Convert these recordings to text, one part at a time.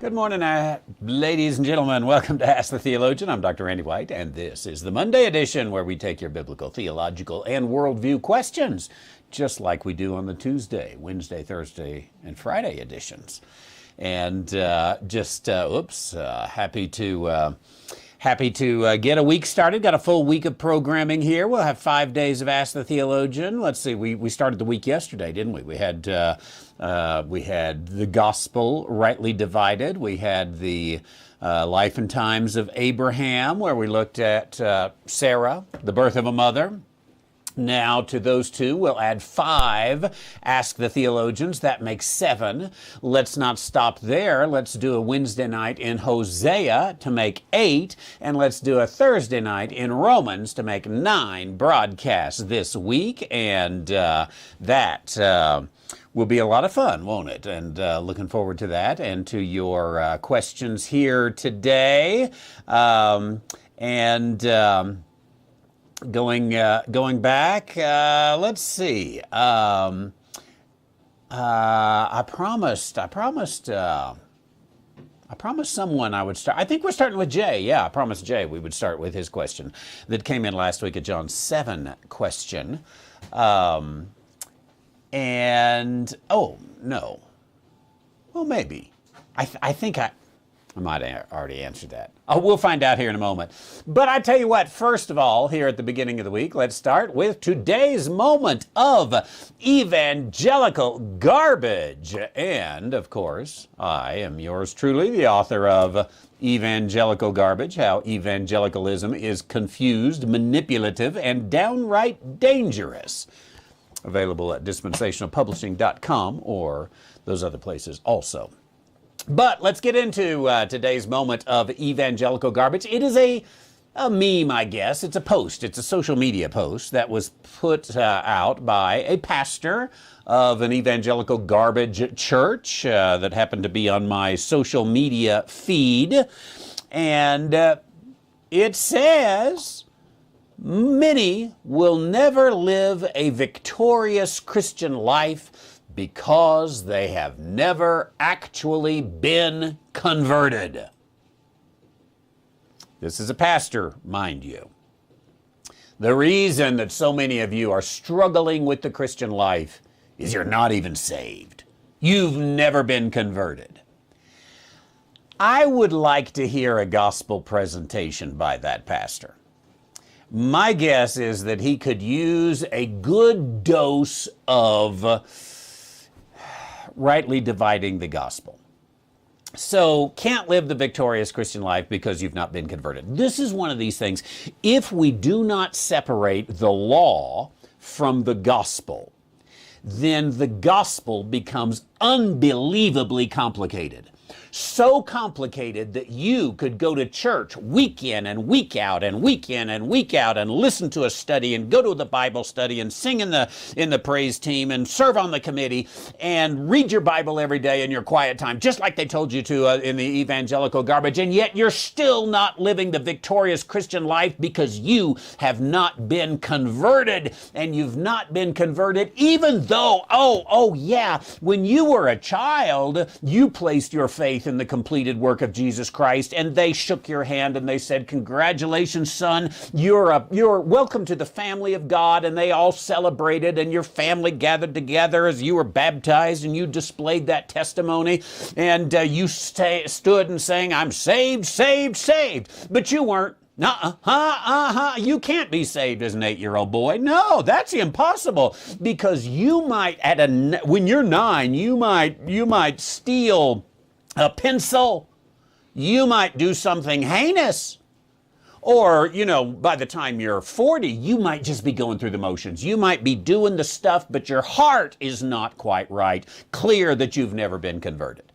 Good morning, ladies and gentlemen. Welcome to Ask the Theologian. I'm Dr. Randy White, and this is the Monday edition where we take your biblical, theological, and worldview questions, just like we do on the Tuesday, Wednesday, Thursday, and Friday editions. And happy to get a week started. Got a full week of programming here. We'll have 5 days of Ask the Theologian. Let's see, we started the week yesterday, didn't we? We had the gospel rightly divided. We had the life and times of Abraham, where we looked at Sarah, the birth of a mother. Now, to those two, we'll add 5 Ask the Theologians. That makes 7. Let's not stop there. Let's do a Wednesday night in Hosea to make 8. And let's do a Thursday night in Romans to make 9 broadcasts this week. And that will be a lot of fun, won't it? And looking forward to that and to your questions here today. Going back, let's see. I promised someone I would start. I think we're starting with Jay. Yeah, I promised Jay we would start with his question that came in last week, a John 7 question. Oh, no. Well, maybe. I think I might have already answered that. Oh, we'll find out here in a moment. But I tell you what, first of all, here at the beginning of the week, let's start with today's moment of evangelical garbage. And, of course, I am yours truly, the author of Evangelical Garbage, How Evangelicalism is Confused, Manipulative, and Downright Dangerous. Available at dispensationalpublishing.com or those other places also. But let's get into today's moment of evangelical garbage. It is a meme, I guess. It's a post. It's a social media post that was put out by a pastor of an evangelical garbage church that happened to be on my social media feed. And it says, many will never live a victorious Christian life because they have never actually been converted. This is a pastor, mind you. The reason that so many of you are struggling with the Christian life is you're not even saved. You've never been converted. I would like to hear a gospel presentation by that pastor. My guess is that he could use a good dose of rightly dividing the gospel. So, can't live the victorious Christian life because you've not been converted. This is one of these things. If we do not separate the law from the gospel, then the gospel becomes unbelievably complicated. So complicated that you could go to church week in and week out and week in and week out and listen to a study and go to the Bible study and sing in the praise team and serve on the committee and read your Bible every day in your quiet time, just like they told you to in the evangelical garbage, and yet you're still not living the victorious Christian life because you have not been converted. And you've not been converted even though, when you were a child, you placed your faith in the completed work of Jesus Christ, and they shook your hand and they said, "Congratulations, son, you're welcome to the family of God," and they all celebrated, and your family gathered together as you were baptized, and you displayed that testimony, and you stood and sang, "I'm saved, saved, saved," but you weren't. You can't be saved as an 8-year-old boy. No, that's impossible, because you might when you're 9, you might steal a pencil. You might do something heinous. Or, by the time you're 40, you might just be going through the motions. You might be doing the stuff, but your heart is not quite right, clear that you've never been converted.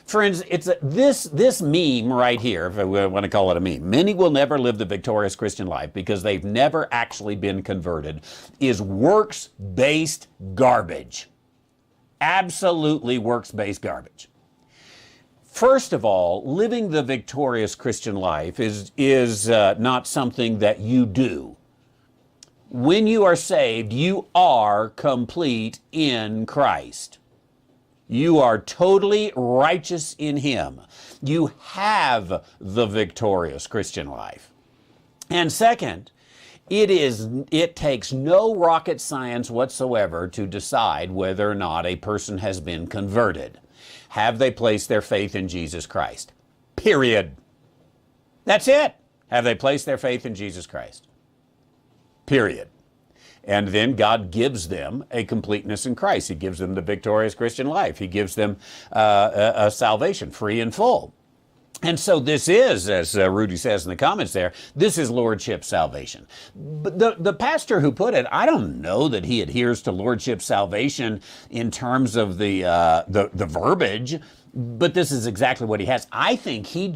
Friends, it's this meme right here, if we want to call it a meme, many will never live the victorious Christian life because they've never actually been converted, is works-based garbage. Absolutely works-based garbage. First of all, living the victorious Christian life is not something that you do. When you are saved, you are complete in Christ. You are totally righteous in Him. You have the victorious Christian life. And second, it takes no rocket science whatsoever to decide whether or not a person has been converted. Have they placed their faith in Jesus Christ? Period. That's it. Have they placed their faith in Jesus Christ? Period. And then God gives them a completeness in Christ. He gives them the victorious Christian life. He gives them a salvation, free and full. And so this is, as Rudy says in the comments there, this is lordship salvation. But the pastor who put it, I don't know that he adheres to lordship salvation in terms of the verbiage, but this is exactly what he has. I think he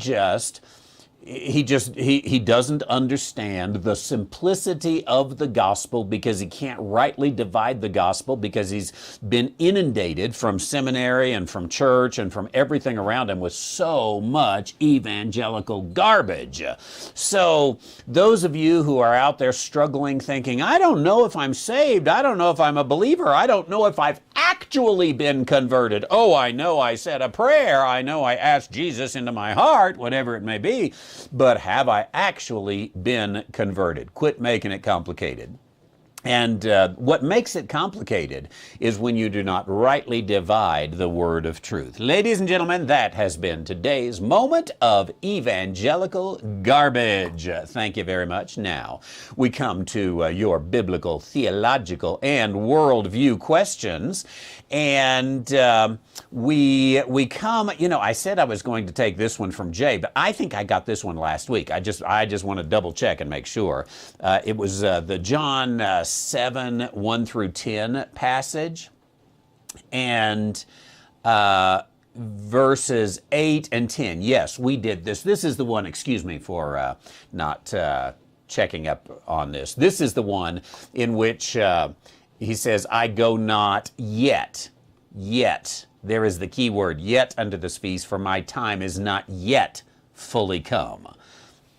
doesn't understand the simplicity of the gospel because he can't rightly divide the gospel because he's been inundated from seminary and from church and from everything around him with so much evangelical garbage. So those of you who are out there struggling thinking, I don't know if I'm saved, I don't know if I'm a believer, I don't know if I've actually been converted. Oh, I know I said a prayer, I know I asked Jesus into my heart, whatever it may be. But have I actually been converted? Quit making it complicated. And what makes it complicated is when you do not rightly divide the word of truth. Ladies and gentlemen, that has been today's moment of evangelical garbage. Thank you very much. Now, we come to your biblical, theological, and worldview questions. And we come, I said I was going to take this one from Jay, but I think I got this one last week. I just want to double check and make sure. It was the John 7, 1 through 10 passage, and verses 8 and 10. Yes, we did this. This is the one, excuse me for not checking up on this. This is the one in which he says, I go not yet. There is the key word, yet unto this feast, for my time is not yet fully come.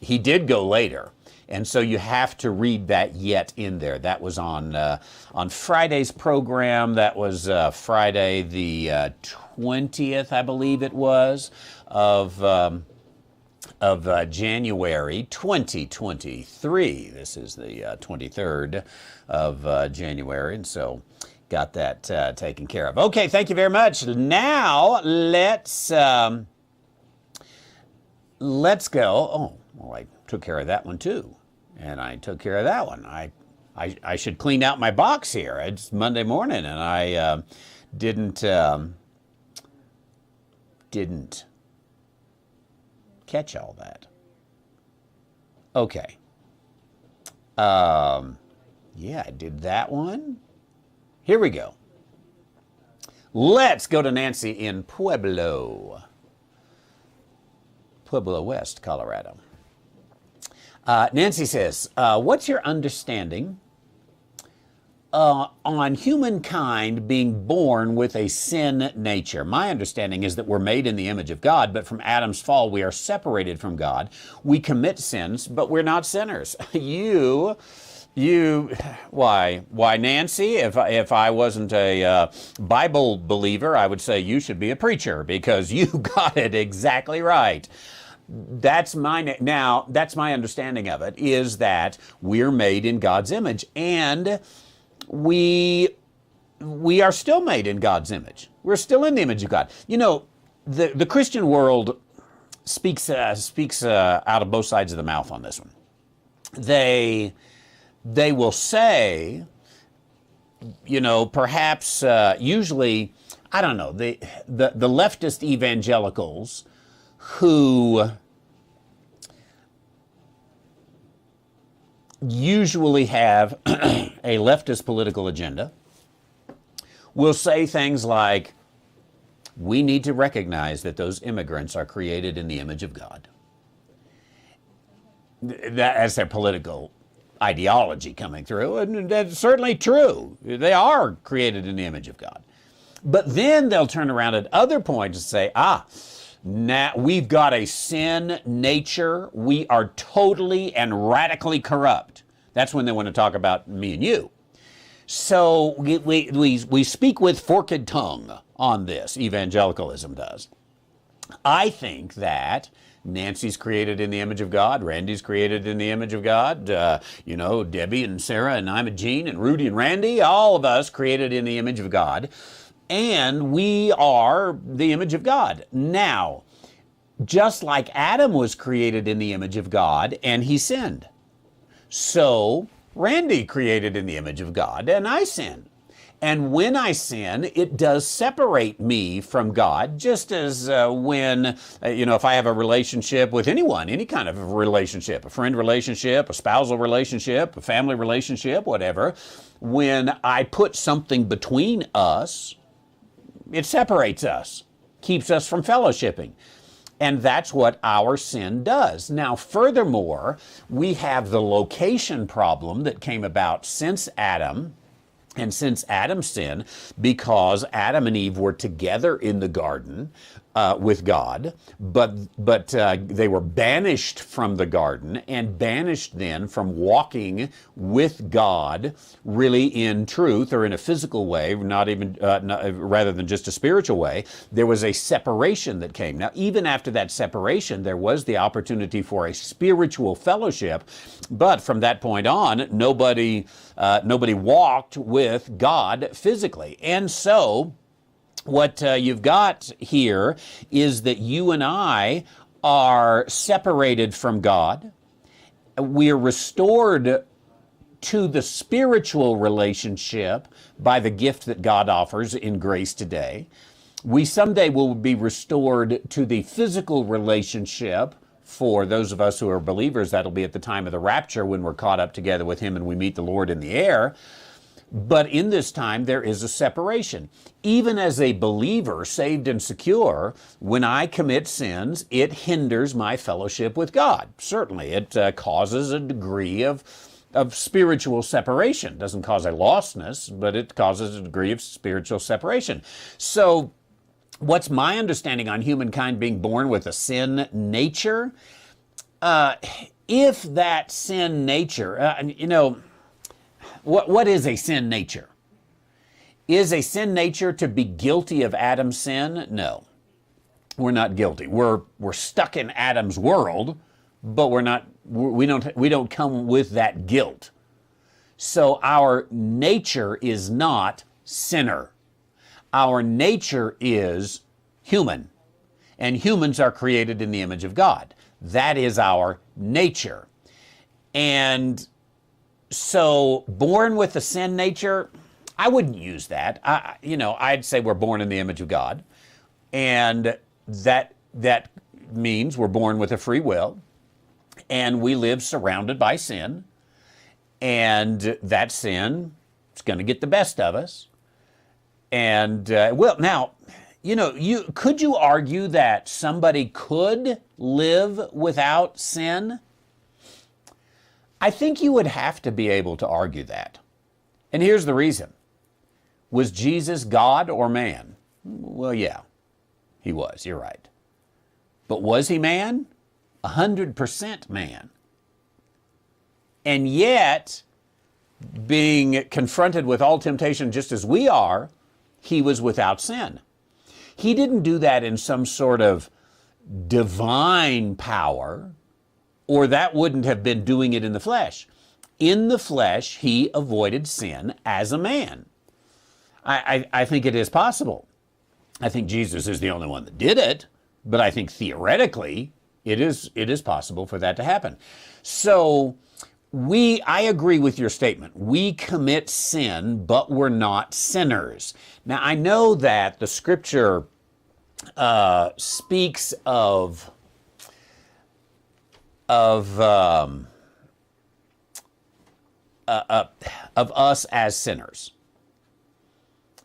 He did go later. And so you have to read that yet in there. That was on Friday's program. That was Friday the 20th, I believe it was, of January 2023. This is the 23rd of January, and so got that taken care of. Okay, thank you very much. Now let's go. Oh, well, I took care of that one too, and I took care of that one. I should clean out my box here. It's Monday morning, and I didn't catch all that. Okay. Yeah, I did that one. Here we go. Let's go to Nancy in Pueblo West, Colorado. Nancy says, what's your understanding on humankind being born with a sin nature? My understanding is that we're made in the image of God, but from Adam's fall, we are separated from God. We commit sins, but we're not sinners. Why, Nancy? If I wasn't a Bible believer, I would say you should be a preacher because you got it exactly right. That's my understanding of it, is that we're made in God's image, and we are still made in God's image. We're still in the image of God. The Christian world speaks out of both sides of the mouth on this one. They will say, perhaps usually, I don't know, the leftist evangelicals who usually have a leftist political agenda will say things like, we need to recognize that those immigrants are created in the image of God. That's their political ideology coming through, and that's certainly true. They are created in the image of God. But then they'll turn around at other points and say, now we've got a sin nature. We are totally and radically corrupt. That's when they want to talk about me and you. So we speak with forked tongue on this. Evangelicalism does. I think that Nancy's created in the image of God. Randy's created in the image of God. Debbie and Sarah and Imogene and Rudy and Randy, all of us created in the image of God. And we are the image of God. Now, just like Adam was created in the image of God and he sinned, so Randy created in the image of God and I sinned. And when I sin, it does separate me from God, just as if I have a relationship with anyone, any kind of relationship, a friend relationship, a spousal relationship, a family relationship, whatever, when I put something between us, it separates us, keeps us from fellowshipping. And that's what our sin does. Now, furthermore, we have the location problem that came about since Adam. And since Adam's sin, because Adam and Eve were together in the garden with God, but they were banished from the garden and banished then from walking with God really in truth or in a physical way, rather than just a spiritual way. There was a separation that came. Now, even after that separation, there was the opportunity for a spiritual fellowship, but from that point on, nobody walked with God physically. And so what you've got here is that you and I are separated from God. We are restored to the spiritual relationship by the gift that God offers in grace today. We someday will be restored to the physical relationship. For those of us who are believers, that'll be at the time of the rapture when we're caught up together with Him and we meet the Lord in the air. But in this time, there is a separation. Even as a believer, saved and secure, when I commit sins, it hinders my fellowship with God. Certainly, it causes a degree of spiritual separation. It doesn't cause a lostness, but it causes a degree of spiritual separation. So, what's my understanding on humankind being born with a sin nature? If that sin nature, what is a sin nature? Is a sin nature to be guilty of Adam's sin? No, we're not guilty. We're stuck in Adam's world, but we don't come with that guilt. So our nature is not sinner. Our nature is human, and humans are created in the image of God. That is our nature. And so born with a sin nature, I wouldn't use that. I'd say we're born in the image of God, and that means we're born with a free will, and we live surrounded by sin, and that sin is going to get the best of us. And, could you argue that somebody could live without sin? I think you would have to be able to argue that. And here's the reason. Was Jesus God or man? Well, yeah, he was. You're right. But was he man? 100% man. And yet, being confronted with all temptation just as we are, he was without sin. He didn't do that in some sort of divine power, or that wouldn't have been doing it in the flesh. In the flesh, he avoided sin as a man. I think it is possible. I think Jesus is the only one that did it, but I think theoretically it is possible for that to happen. So I agree with your statement. We commit sin, but we're not sinners. Now, I know that the Scripture speaks of us as sinners,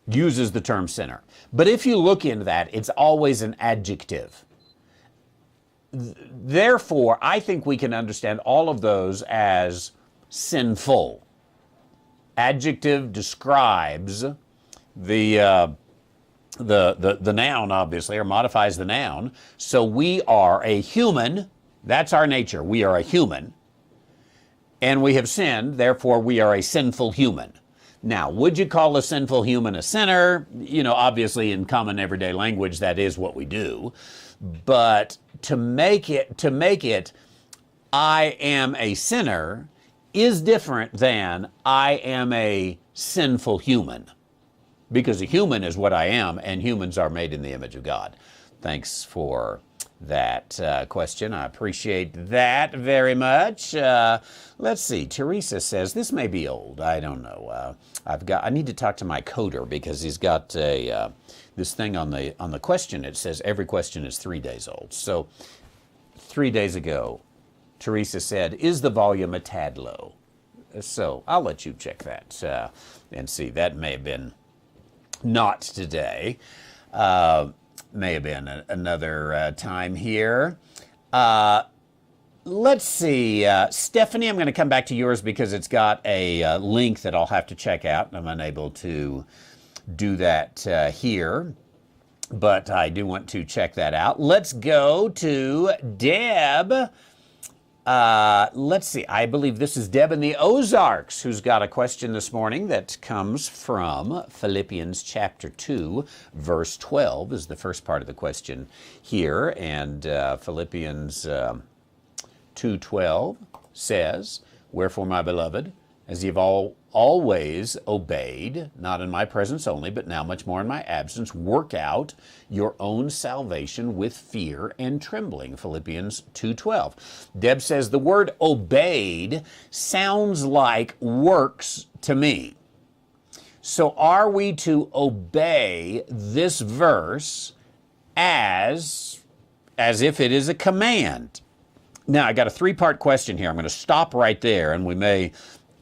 uses the term sinner. But if you look into that, it's always an adjective. Therefore, I think we can understand all of those as sinful. Adjective describes the noun, obviously, or modifies the noun. So we are a human. That's our nature. We are a human. And we have sinned, therefore we are a sinful human. Now, would you call a sinful human a sinner? You know, obviously in common everyday language, that is what we do. But to make it, I am a sinner is different than I am a sinful human. Because a human is what I am, and humans are made in the image of God. Thanks for that question. I appreciate that very much. Let's see. Teresa says, this may be old. I don't know. I need to talk to my coder because he's got this thing on the question. It says every question is 3 days old. So 3 days ago, Teresa said, is the volume a tad low? So I'll let you check that and see. That may have been not today. May have been another time here. Let's see. Stephanie, I'm going to come back to yours because it's got a link that I'll have to check out, and I'm unable to do that here. But I do want to check that out. Let's go to Deb. Let's see. I believe this is Deb in the Ozarks who's got a question this morning that comes from Philippians chapter 2, verse 12 is the first part of the question here. And Philippians 2:12 says, wherefore, my beloved, as you've always obeyed, not in my presence only, but now much more in my absence, work out your own salvation with fear and trembling. Philippians 2:12. Deb says the word obeyed sounds like works to me. So are we to obey this verse as if it is a command? Now, I got a three-part question here. I'm going to stop right there, and we may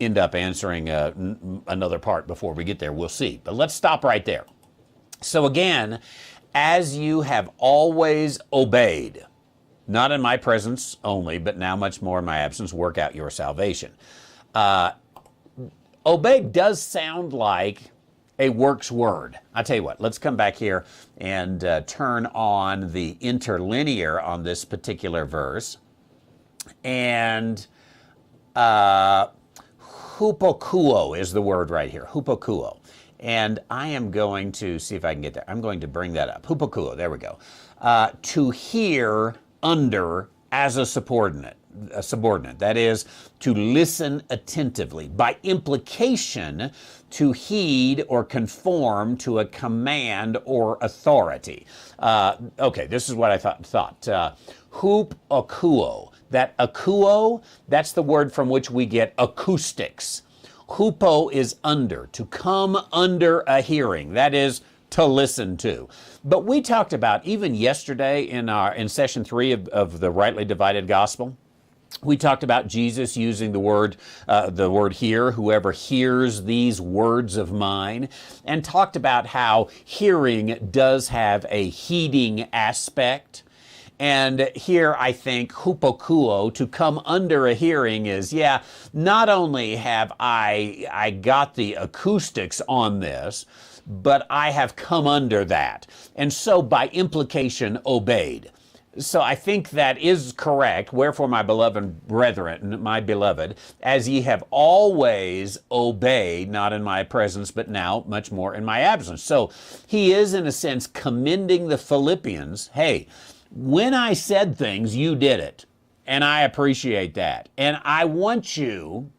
end up answering another part before we get there. We'll see. But let's stop right there. So again, as you have always obeyed, not in my presence only, but now much more in my absence, work out your salvation. Obey does sound like a works word. I'll tell you what, let's come back here and turn on the interlinear on this particular verse. And hupokuo is the word right here, hupokuo. And I am going to see if I can get there. I'm going to bring that up. Hupokuo, there we go. To hear under as a subordinate. That is, to listen attentively. By implication, to heed or conform to a command or authority. Okay, this is what I thought. Hupokuo. That akuo, that's the word from which we get acoustics. Hupo is under, to come under a hearing. That is to listen to. But we talked about, even yesterday in session 3 of the Rightly Divided Gospel, we talked about Jesus using the word hear, whoever hears these words of mine, and talked about how hearing does have a heeding aspect. And here I think hupokuo, to come under a hearing, is, yeah, not only have I got the acoustics on this, but I have come under that. And so by implication obeyed. So I think that is correct. Wherefore, my beloved brethren, my beloved, as ye have always obeyed, not in my presence, but now much more in my absence. So he is, in a sense, commending the Philippians. Hey, when I said things, you did it. And I appreciate that. And I want you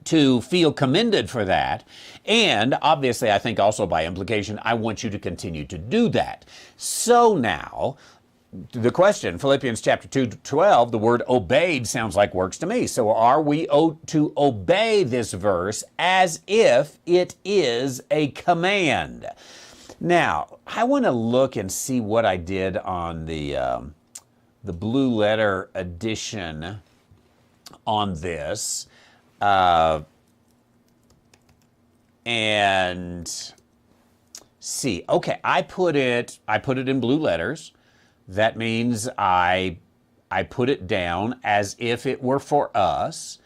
to feel commended for that. And obviously, I think also by implication, I want you to continue to do that. So now, the question, Philippians chapter 2:12, the word obeyed sounds like works to me. So are we to obey this verse as if it is a command? Now, I want to look and see what I did on the blue letter edition on this. And see, okay, I put it in blue letters. That means I put it down as if it were for us.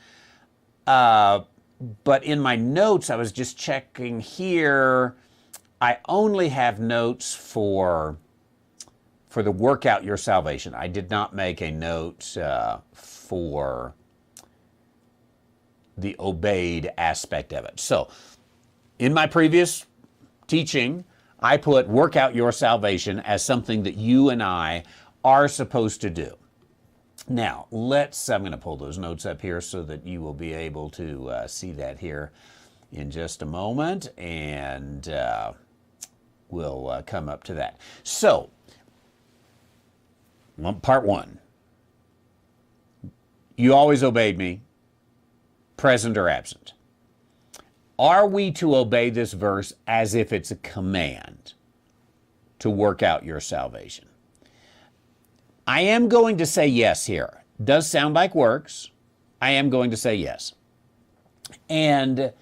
But in my notes, I was just checking here. I only have notes for the work out your salvation. I did not make a note for the obeyed aspect of it. So In my previous teaching, I put work out your salvation as something that you and I are supposed to do. Now, I'm going to pull those notes up here so that you will be able to see that here in just a moment, and we'll come up to that. So, part one. You always obeyed me, present or absent. Are we to obey this verse as if it's a command to work out your salvation? I am going to say yes here. Does sound like works. I am going to say yes. And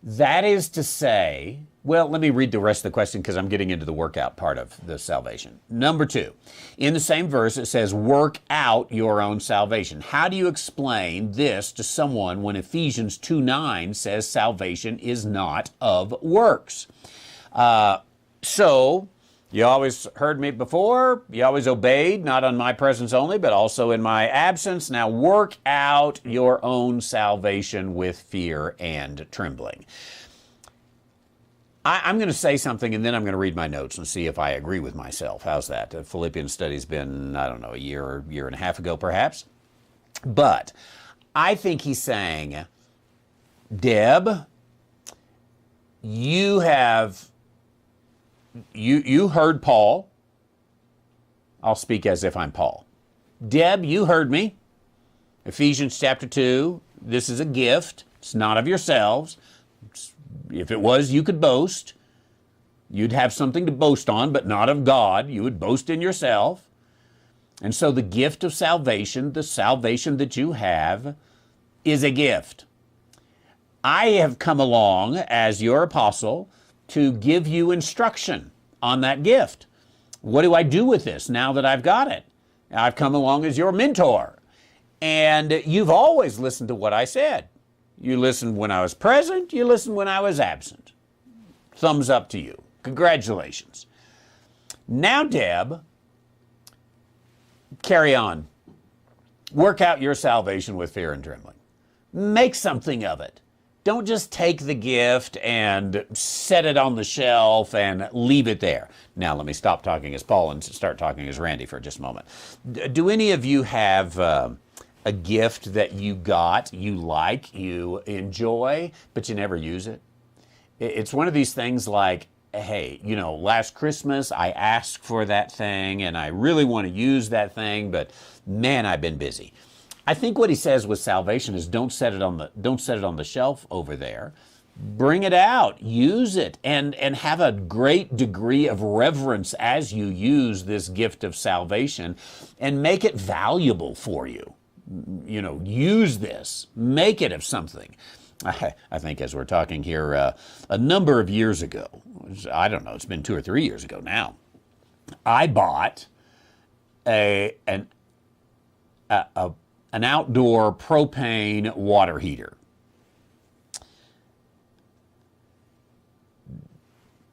that is to say, well, let me read the rest of the question because I'm getting into the workout part of the salvation. Number 2, in the same verse it says, work out your own salvation. How do you explain this to someone when Ephesians 2:9 says salvation is not of works? So, you always heard me before. You always obeyed, not on my presence only, but also in my absence. Now work out your own salvation with fear and trembling. I'm going to say something, and then I'm going to read my notes and see if I agree with myself. How's that? The Philippians study's been, I don't know, a year and a half ago, perhaps. But I think he's saying, Deb, you heard Paul. I'll speak as if I'm Paul. Deb, you heard me. Ephesians chapter 2, this is a gift. It's not of yourselves. If it was, you could boast. You'd have something to boast on, but not of God. You would boast in yourself. And so the gift of salvation, the salvation that you have, is a gift. I have come along as your apostle to give you instruction on that gift. What do I do with this now that I've got it? I've come along as your mentor. And you've always listened to what I said. You listened when I was present, you listened when I was absent. Thumbs up to you. Congratulations. Now, Deb, carry on. Work out your salvation with fear and trembling. Make something of it. Don't just take the gift and set it on the shelf and leave it there. Now, let me stop talking as Paul and start talking as Randy for just a moment. Do any of you have a gift that you got, you like, you enjoy, but you never use it? It's one of these things like, hey, last Christmas I asked for that thing and I really want to use that thing, but man, I've been busy. I think what he says with salvation is don't set it on the shelf over there. Bring it out, use it, and have a great degree of reverence as you use this gift of salvation and make it valuable for you. Use this, make it of something. I think as we're talking here, a number of years ago, I don't know, it's been 2 or 3 years ago now, I bought an outdoor propane water heater.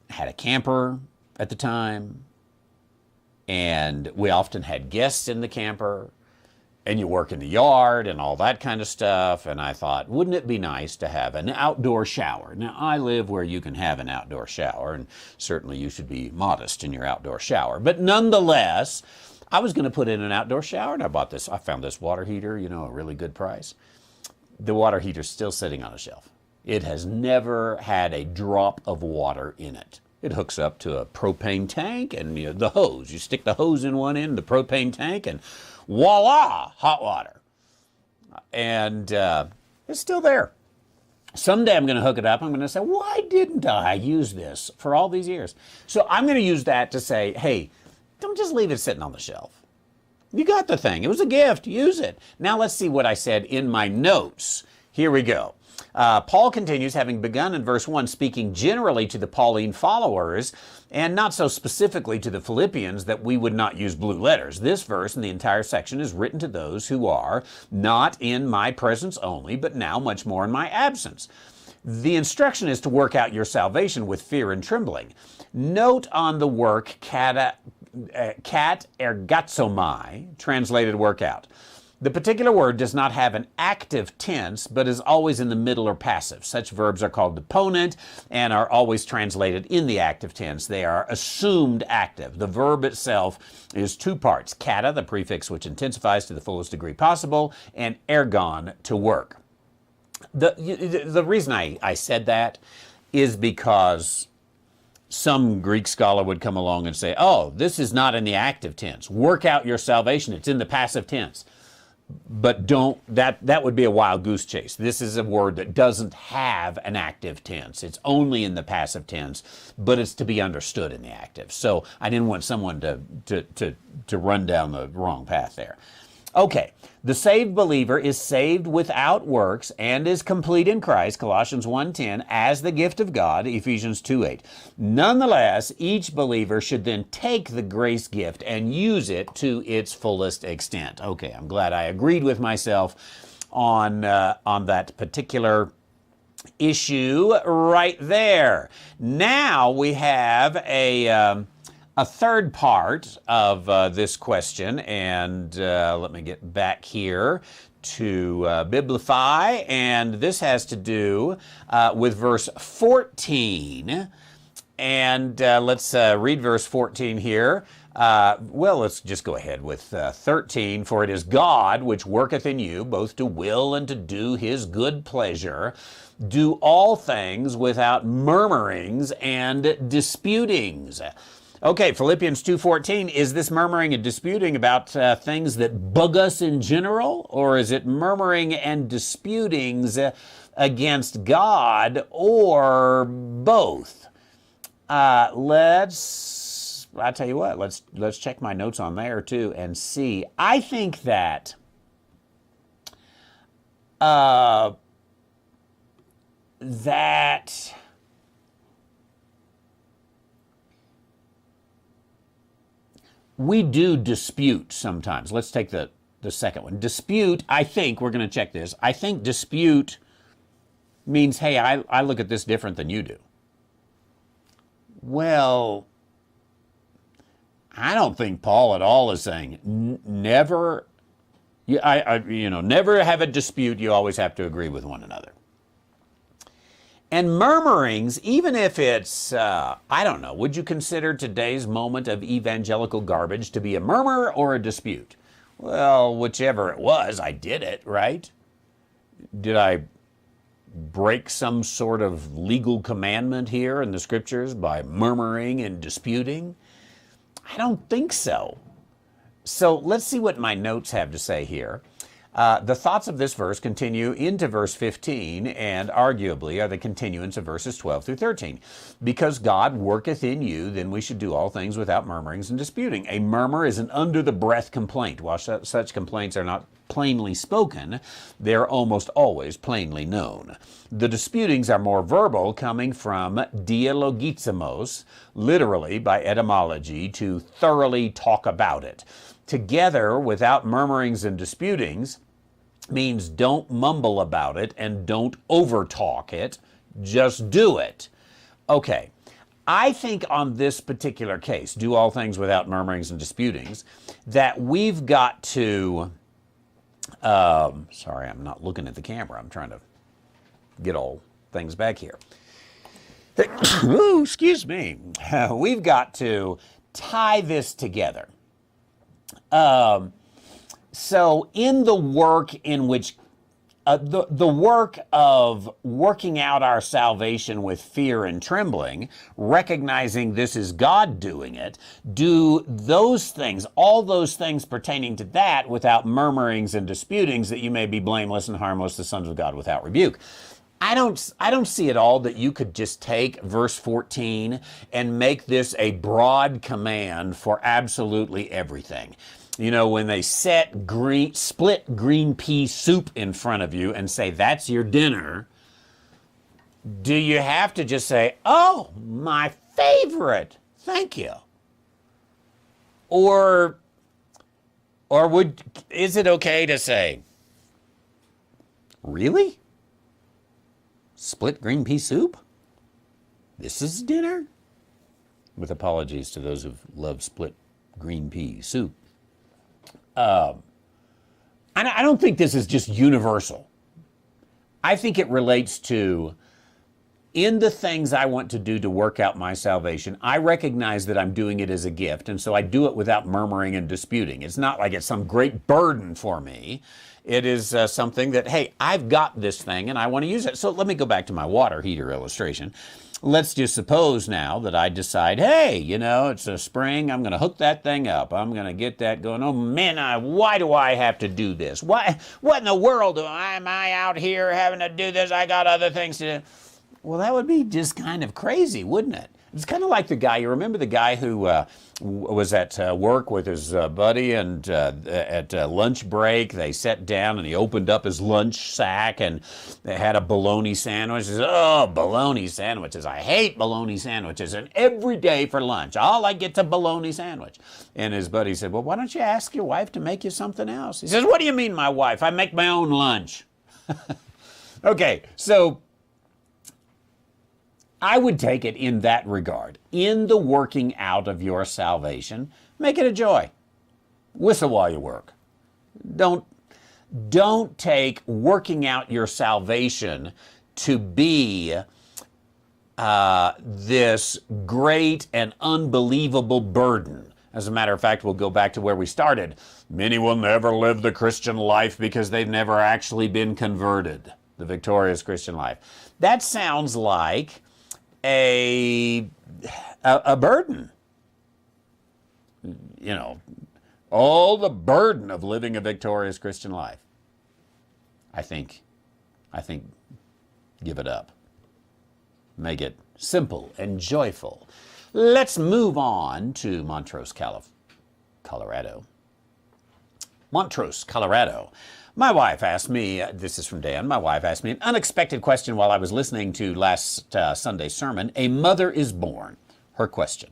Had a camper at the time, and we often had guests in the camper, and you work in the yard and all that kind of stuff, and I thought, wouldn't it be nice to have an outdoor shower? Now, I live where you can have an outdoor shower, and certainly you should be modest in your outdoor shower, but nonetheless, I was going to put in an outdoor shower, and I found this water heater, a really good price. The water heater's still sitting on a shelf. It has never had a drop of water in it. It hooks up to a propane tank and the hose. You stick the hose in one end of the propane tank and voila, hot water. And it's still there. Someday I'm going to hook it up. I'm going to say, why didn't I use this for all these years? So I'm going to use that to say, hey, don't just leave it sitting on the shelf. You got the thing. It was a gift. Use it. Now let's see what I said in my notes. Here we go. Paul continues, having begun in verse 1, speaking generally to the Pauline followers, and not so specifically to the Philippians that we would not use blue letters. This verse and the entire section is written to those who are not in my presence only, but now much more in my absence. The instruction is to work out your salvation with fear and trembling. Note on the work kat ergatsomai, translated workout. The particular word does not have an active tense, but is always in the middle or passive. Such verbs are called deponent and are always translated in the active tense. They are assumed active. The verb itself is two parts: kata, the prefix which intensifies to the fullest degree possible, and ergon, to work. The reason I said that is because some Greek scholar would come along and say, oh, this is not in the active tense. Work out your salvation. It's in the passive tense. But that would be a wild goose chase. This is a word that doesn't have an active tense. It's only in the passive tense, but it's to be understood in the active. So I didn't want someone to run down the wrong path there. Okay, the saved believer is saved without works and is complete in Christ, Colossians 1:10, as the gift of God, Ephesians 2:8. Nonetheless, each believer should then take the grace gift and use it to its fullest extent. Okay, I'm glad I agreed with myself on that particular issue right there. Now we have a third part of this question, and let me get back here to Biblify, and this has to do with verse 14. And let's read verse 14 here. Well, let's just go ahead with 13. For it is God which worketh in you, both to will and to do his good pleasure. Do all things without murmurings and disputings. Okay, Philippians 2:14, is this murmuring and disputing about things that bug us in general, or is it murmuring and disputings against God, or both? I tell you what, let's check my notes on there too and see. I think that we do dispute sometimes. Let's take the second one. Dispute, I think, we're going to check this. I think dispute means, hey, I look at this different than you do. Well, I don't think Paul at all is saying never, never have a dispute. You always have to agree with one another. And murmurings, even if it's, I don't know, would you consider today's moment of evangelical garbage to be a murmur or a dispute? Well, whichever it was, I did it, right? Did I break some sort of legal commandment here in the scriptures by murmuring and disputing? I don't think so. So let's see what my notes have to say here. The thoughts of this verse continue into verse 15 and arguably are the continuance of verses 12 through 13. Because God worketh in you, then we should do all things without murmurings and disputing. A murmur is an under-the-breath complaint. While such complaints are not plainly spoken, they're almost always plainly known. The disputings are more verbal, coming from dialogizomos, literally by etymology, to thoroughly talk about it. Together, without murmurings and disputings, means don't mumble about it and don't overtalk it, just do it. Okay, I think on this particular case, do all things without murmurings and disputings, that we've got to, sorry, I'm not looking at the camera, I'm trying to get all things back here. Ooh, excuse me. We've got to tie this together. So in the work in which, the work of working out our salvation with fear and trembling, recognizing this is God doing it, do those things, all those things pertaining to that without murmurings and disputings, that you may be blameless and harmless, the sons of God without rebuke. I don't see at all that you could just take verse 14 and make this a broad command for absolutely everything. You know, when they set split green pea soup in front of you and say, that's your dinner, do you have to just say, oh, my favorite, thank you? Or is it okay to say, really? Split green pea soup? This is dinner? With apologies to those who love split green pea soup. I I don't think this is just universal. I think it relates to, in the things I want to do to work out my salvation, I recognize that I'm doing it as a gift, and so I do it without murmuring and disputing. It's not like it's some great burden for me. It is something that, hey, I've got this thing and I want to use it. So let me go back to my water heater illustration. Let's just suppose now that I decide, hey, it's a spring, I'm going to hook that thing up. I'm going to get that going. Oh, man, why do I have to do this? What in the world am I out here having to do this? I got other things to do. Well, that would be just kind of crazy, wouldn't it? It's kind of like the guy, you remember the guy who was at work with his buddy, and at lunch break, they sat down and he opened up his lunch sack and they had a bologna sandwich. He said, oh, bologna sandwiches. I hate bologna sandwiches. And every day for lunch, all I get's a bologna sandwich. And his buddy said, well, why don't you ask your wife to make you something else? He says, what do you mean, my wife? I make my own lunch. Okay, so I would take it in that regard. In the working out of your salvation, make it a joy. Whistle while you work. Don't take working out your salvation to be this great and unbelievable burden. As a matter of fact, we'll go back to where we started. Many will never live the Christian life because they've never actually been converted. The victorious Christian life. That sounds like a burden. All the burden of living a victorious Christian life. I think give it up. Make it simple and joyful. Let's move on to Montrose, Colorado. Montrose, Colorado. My wife asked me, this is from Dan, my wife asked me an unexpected question while I was listening to last Sunday's sermon. A mother is born. Her question: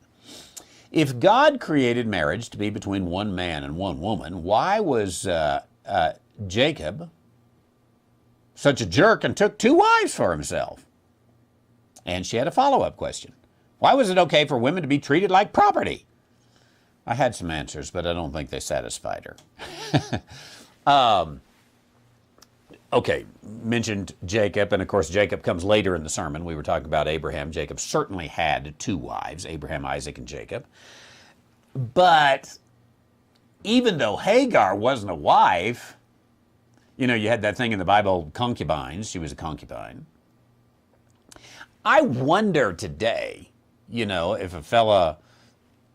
if God created marriage to be between one man and one woman, why was Jacob such a jerk and took 2 wives for himself? And she had a follow-up question. Why was it okay for women to be treated like property? I had some answers, but I don't think they satisfied her. Okay, mentioned Jacob, and of course Jacob comes later in the sermon. We were talking about Abraham. Jacob certainly had 2 wives, Abraham, Isaac, and Jacob. But even though Hagar wasn't a wife, you had that thing in the Bible, concubines. She was a concubine. I wonder today, if a fella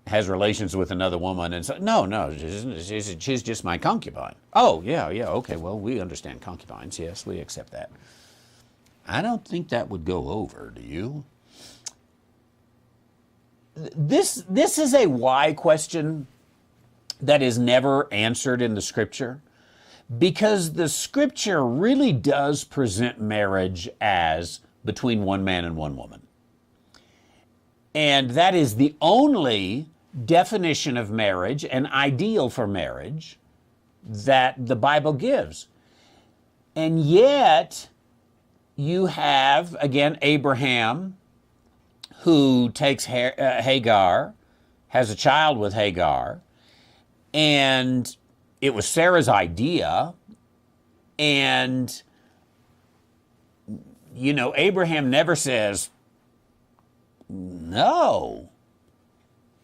has relations with another woman and so, no, she's just my concubine. Oh, yeah, okay, well, we understand concubines. Yes, we accept that. I don't think that would go over, do you? This is a why question that is never answered in the Scripture, because the Scripture really does present marriage as between one man and one woman. And that is the only definition of marriage, an ideal for marriage, that the Bible gives. And yet, you have, again, Abraham, who takes Hagar, has a child with Hagar, and it was Sarah's idea, and, Abraham never says, no,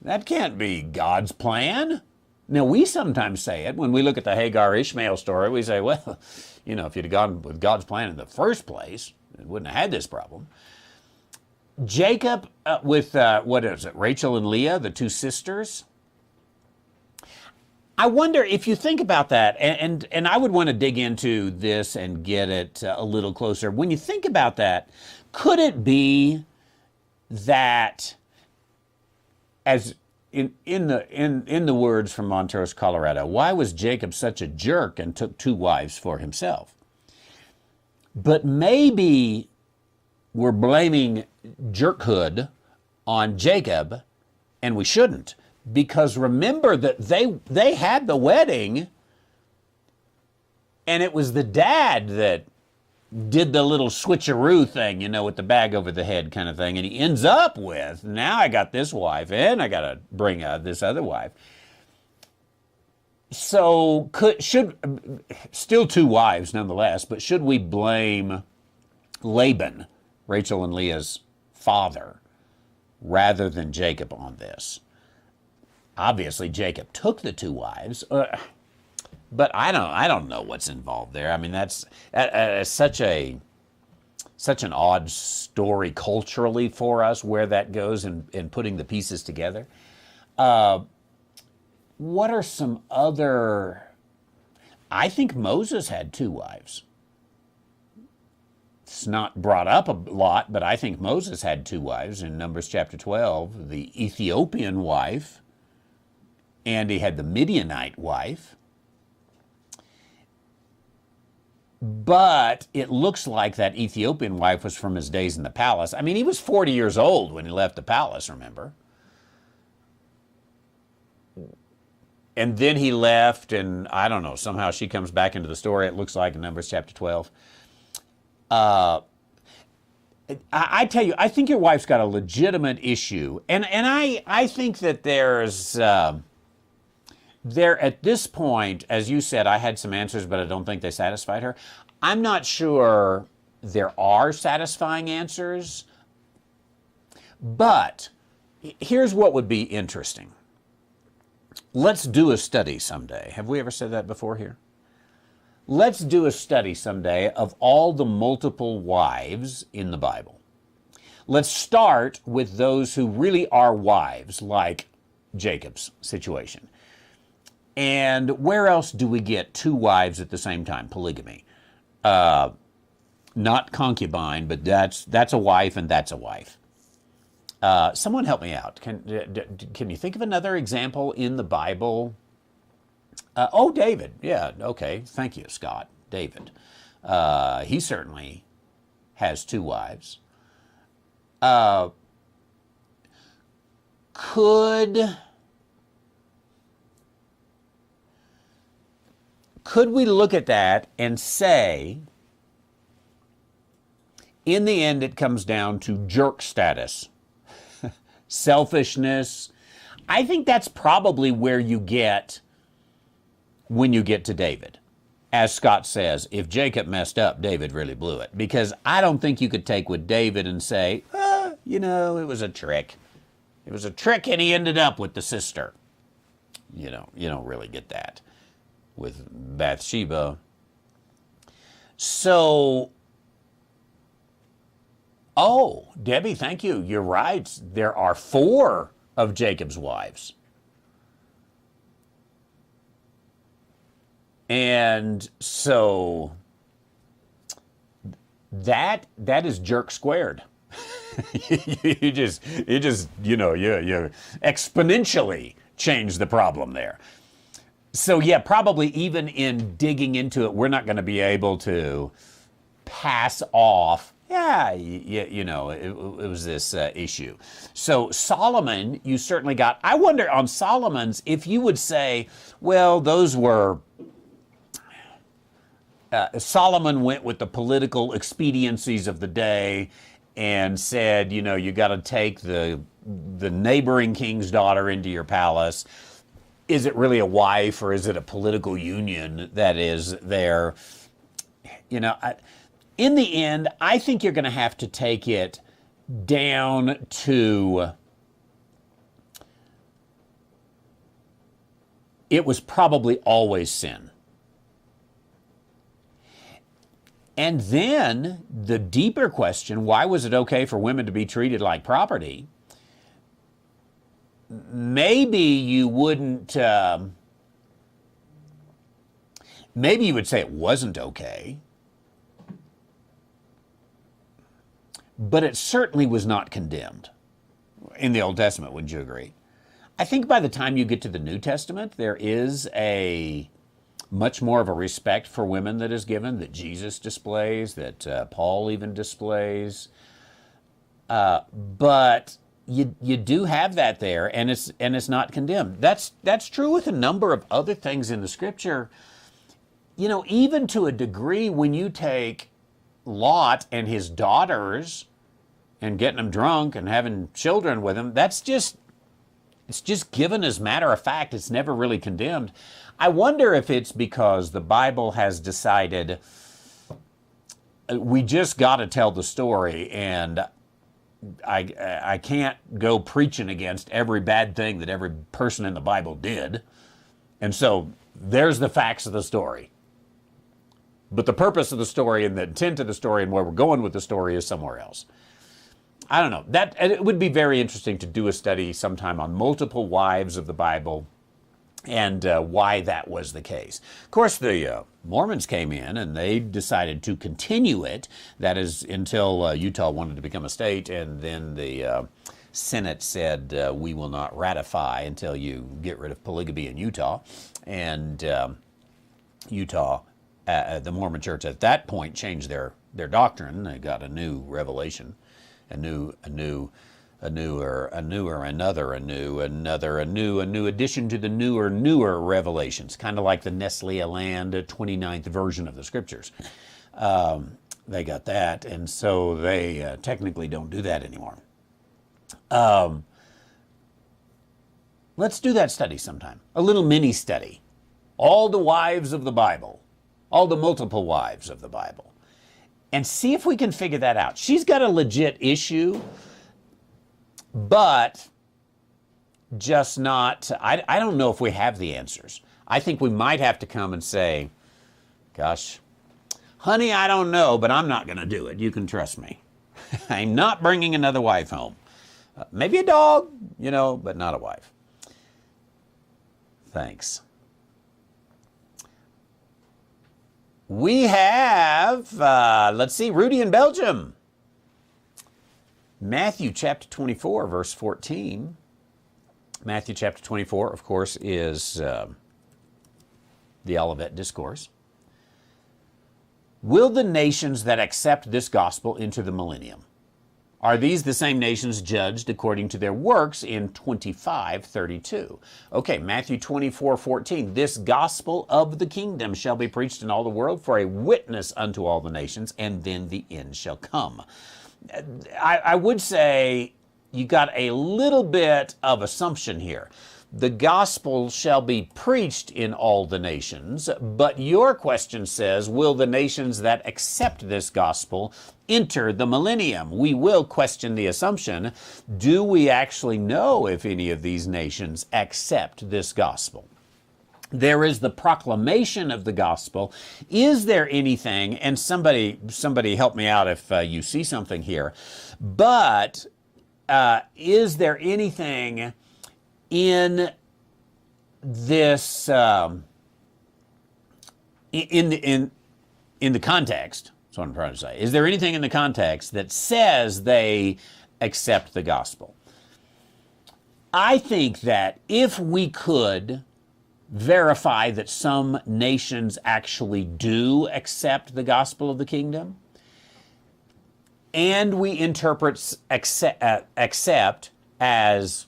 that can't be God's plan. Now, we sometimes say it when we look at the Hagar-Ishmael story. We say, well, if you'd have gone with God's plan in the first place, it wouldn't have had this problem. Jacob with, Rachel and Leah, the 2 sisters. I wonder if you think about that, and I would want to dig into this and get it a little closer. When you think about that, could it be that, as in the words from Montrose, Colorado, why was Jacob such a jerk and took 2 wives for himself? But maybe we're blaming jerkhood on Jacob, and we shouldn't, because remember that they had the wedding, and it was the dad that did the little switcheroo thing, with the bag over the head kind of thing, and he ends up with, now I got this wife, and I got to bring this other wife. So still two wives nonetheless, but should we blame Laban, Rachel and Leah's father, rather than Jacob on this? Obviously, Jacob took the two wives, but I don't know what's involved there. I mean, that's such an odd story culturally for us, where that goes in putting the pieces together. What are some other? I think Moses had two wives. It's not brought up a lot, but I think Moses had two wives in Numbers chapter 12, the Ethiopian wife, and he had the Midianite wife. But it looks like that Ethiopian wife was from his days in the palace. I mean, he was 40 years old when he left the palace, remember? And then he left, and I don't know, somehow she comes back into the story, it looks like, in Numbers chapter 12. I tell you, I think your wife's got a legitimate issue. And I think that there at this point, as you said, I had some answers, but I don't think they satisfied her. I'm not sure there are satisfying answers, but here's what would be interesting. Let's do a study someday. Have we ever said that before here? Let's do a study someday of all the multiple wives in the Bible. Let's start with those who really are wives, like Jacob's situation. And where else do we get two wives at the same time? Polygamy. Not concubine, but that's a wife and that's a wife. Someone help me out. Can you think of another example in the Bible? David. Yeah, okay. Thank you, Scott. David. He certainly has two wives. Could we look at that and say, in the end, it comes down to jerk status, selfishness? I think that's probably where you get when you get to David. As Scott says, if Jacob messed up, David really blew it. Because I don't think you could take with David and say, it was a trick. It was a trick and he ended up with the sister. You don't really get that with Bathsheba. So, Debbie, thank you. You're right. There are 4 of Jacob's wives. And so that is jerk squared. you exponentially change the problem there. So yeah, probably even in digging into it, we're not going to be able to pass off, it was this issue. So Solomon, you certainly got, I wonder on Solomon's, if you would say, well, those were, Solomon went with the political expediencies of the day and said, you got to take the neighboring king's daughter into your palace. Is it really a wife or is it a political union that is there? In the end, I think you're going to have to take it down to, it was probably always sin. And then the deeper question, why was it okay for women to be treated like property? Maybe you wouldn't, maybe you would say it wasn't okay, but it certainly was not condemned in the Old Testament, wouldn't you agree? I think by the time you get to the New Testament, there is much more of a respect for women that is given, that Jesus displays, that Paul even displays. But you do have that there, and it's not condemned. That's true with a number of other things in the Scripture. Even to a degree, when you take Lot and his daughters and getting them drunk and having children with them, that's just It's just given as matter of fact. It's never really condemned. I wonder if it's because the Bible has decided we just got to tell the story, and I can't go preaching against every bad thing that every person in the Bible did. And so there's the facts of the story. But the purpose of the story and the intent of the story and where we're going with the story is somewhere else. I don't know. It would be very interesting to do a study sometime on multiple wives of the Bible and why that was the case. Of course, the Mormons came in and they decided to continue it. That is until Utah wanted to become a state, and then the Senate said, we will not ratify until you get rid of polygamy in Utah. And Utah, the Mormon church at that point changed their doctrine. They got a new revelation, a new addition to the newer revelations, kind of like the Nestle Aland 29th version of the scriptures. They got that, and so they technically don't do that anymore. Let's do that study sometime, a little mini study. All the wives of the Bible, all the multiple wives of the Bible, and see if we can figure that out. She's got a legit issue, but just not, I don't know if we have the answers. I think we might have to come and say, gosh, honey, I don't know, but I'm not going to do it. You can trust me. I'm not bringing another wife home. Maybe a dog, but not a wife. Thanks. We have, let's see, Rudy in Belgium. Matthew chapter 24, verse 14. Matthew chapter 24, of course, is the Olivet Discourse. Will the nations that accept this gospel enter the millennium? Are these the same nations judged according to their works in 25:32? Okay, Matthew 24:14. This gospel of the kingdom shall be preached in all the world for a witness unto all the nations, and then the end shall come. I would say you got a little bit of assumption here. The gospel shall be preached in all the nations, but your question says, will the nations that accept this gospel enter the millennium? We will question the assumption. Do we actually know if any of these nations accept this gospel? There is the proclamation of the gospel. Is there anything, and somebody help me out if you see something here, but is there anything in this, in the context, that's what I'm trying to say, is there anything in the context that says they accept the gospel? I think that if we could verify that some nations actually do accept the gospel of the kingdom, and we interpret accept as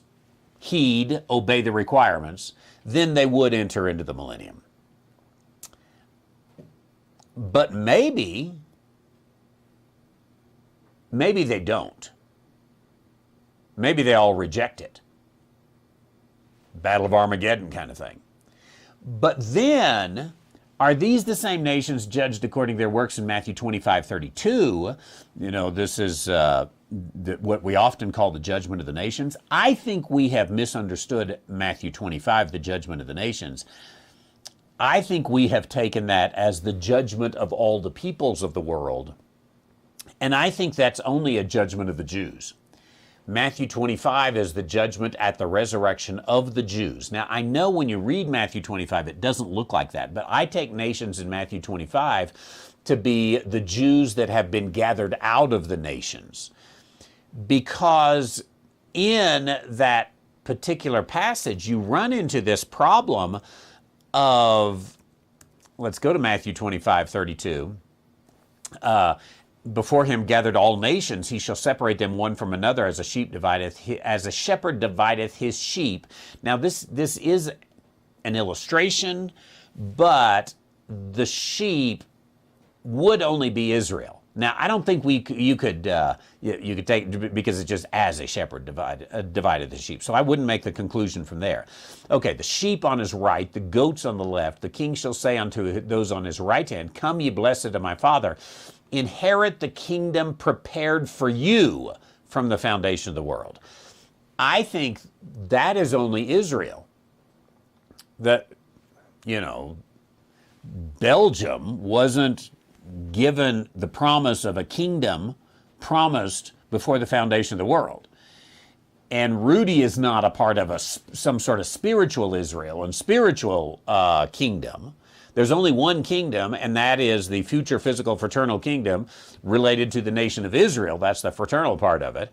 heed, obey the requirements, then they would enter into the millennium. But maybe they don't. Maybe they all reject it. Battle of Armageddon kind of thing. But then, are these the same nations judged according to their works in Matthew 25:32? This is what we often call the judgment of the nations. I think we have misunderstood Matthew 25, the judgment of the nations. I think we have taken that as the judgment of all the peoples of the world. And I think that's only a judgment of the Jews. Matthew 25 is the judgment at the resurrection of the Jews. Now, I know when you read Matthew 25, it doesn't look like that, but I take nations in Matthew 25 to be the Jews that have been gathered out of the nations. Because in that particular passage, you run into this problem of, let's go to Matthew 25:32. Before him gathered all nations, he shall separate them one from another, as a shepherd divideth his sheep. Now this is an illustration, but the sheep would only be Israel. Now, I don't think you could take, because it's just as a shepherd divided the sheep. So I wouldn't make the conclusion from there. Okay, the sheep on his right, the goats on the left. The king shall say unto those on his right hand, Come, ye blessed of my Father, inherit the kingdom prepared for you from the foundation of the world. I think that is only Israel. That, Belgium wasn't given the promise of a kingdom promised before the foundation of the world. And Rudy is not a part of some sort of spiritual Israel and spiritual kingdom. There's only one kingdom, and that is the future physical fraternal kingdom related to the nation of Israel. That's the fraternal part of it.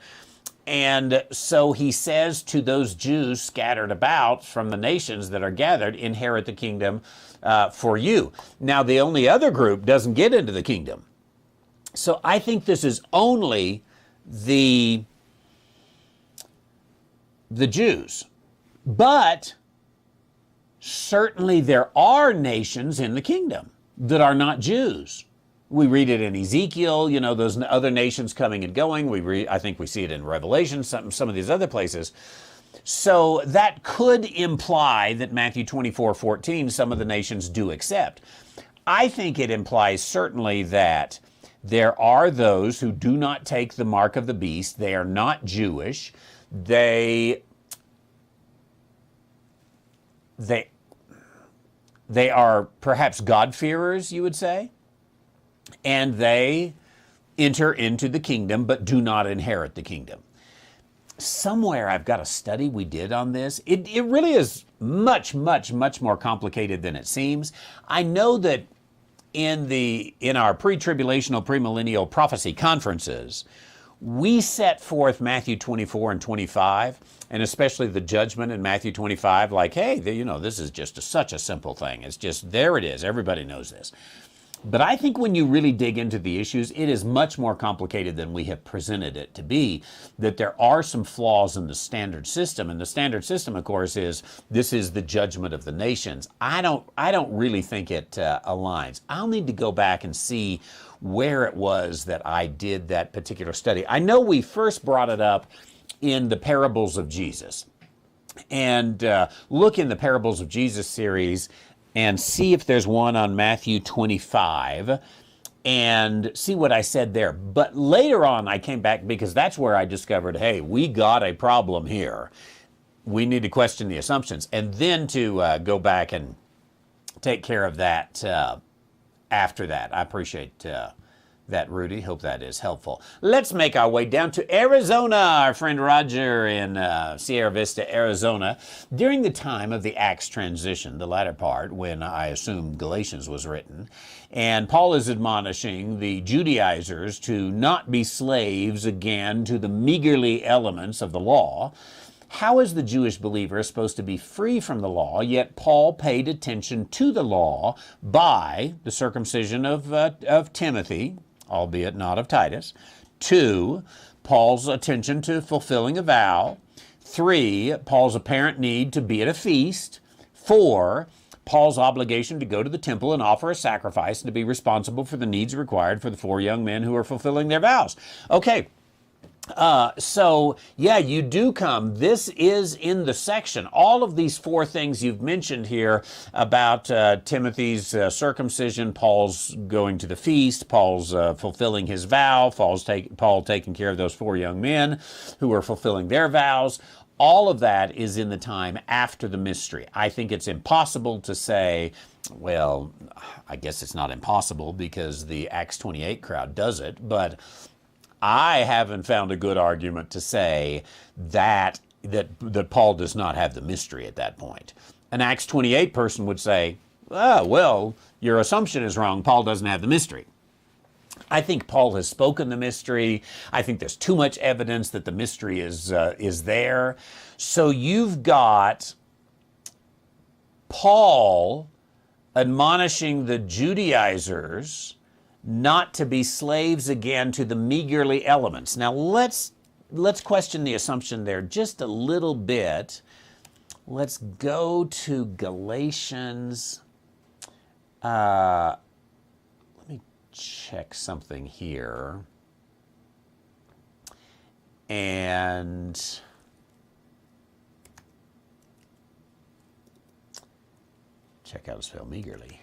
And so he says to those Jews scattered about from the nations that are gathered, inherit the kingdom for you. Now, the only other group doesn't get into the kingdom. So I think this is only the Jews. But certainly there are nations in the kingdom that are not Jews. We read it in Ezekiel, those other nations coming and going. I think we see it in Revelation, some of these other places. So that could imply that Matthew 24:14, some of the nations do accept. I think it implies certainly that there are those who do not take the mark of the beast. They are not Jewish. They are perhaps God-fearers, you would say. And they enter into the kingdom, but do not inherit the kingdom. Somewhere I've got a study we did on this. It really is much, much, much more complicated than it seems. I know that in our pre-tribulational, premillennial prophecy conferences, we set forth Matthew 24 and 25, and especially the judgment in Matthew 25, like, hey, this is just such a simple thing. It's just, there it is. Everybody knows this. But I think when you really dig into the issues, it is much more complicated than we have presented it to be, that there are some flaws in the standard system. And the standard system, of course, this is the judgment of the nations. I don't really think it aligns. I'll need to go back and see where it was that I did that particular study. I know we first brought it up in the Parables of Jesus. And look in the Parables of Jesus series and see if there's one on Matthew 25 and see what I said there. But later on, I came back because that's where I discovered, hey, we got a problem here. We need to question the assumptions. And then to go back and take care of that after that. I appreciate that, Rudy. Hope that is helpful. Let's make our way down to Arizona. Our friend Roger in Sierra Vista, Arizona. During the time of the Acts transition, the latter part, when I assume Galatians was written, and Paul is admonishing the Judaizers to not be slaves again to the meagerly elements of the law. How is the Jewish believer supposed to be free from the law, yet Paul paid attention to the law by the circumcision of Timothy, albeit not of Titus. 2, Paul's attention to fulfilling a vow. 3, Paul's apparent need to be at a feast. 4, Paul's obligation to go to the temple and offer a sacrifice and to be responsible for the needs required for the 4 young men who are fulfilling their vows. Okay. So, yeah, you do come. This is in the section. All of these 4 things you've mentioned here about Timothy's circumcision, Paul's going to the feast, Paul's fulfilling his vow, Paul taking care of those 4 young men who are fulfilling their vows. All of that is in the time after the mystery. I think it's impossible to say, well, I guess it's not impossible because the Acts 28 crowd does it, but I haven't found a good argument to say that Paul does not have the mystery at that point. An Acts 28 person would say, oh, well, your assumption is wrong. Paul doesn't have the mystery. I think Paul has spoken the mystery. I think there's too much evidence that the mystery is there. So you've got Paul admonishing the Judaizers not to be slaves again to the meagerly elements. Now let's question the assumption there just a little bit. Let's go to Galatians. Let me check something here. And check how to spell meagerly.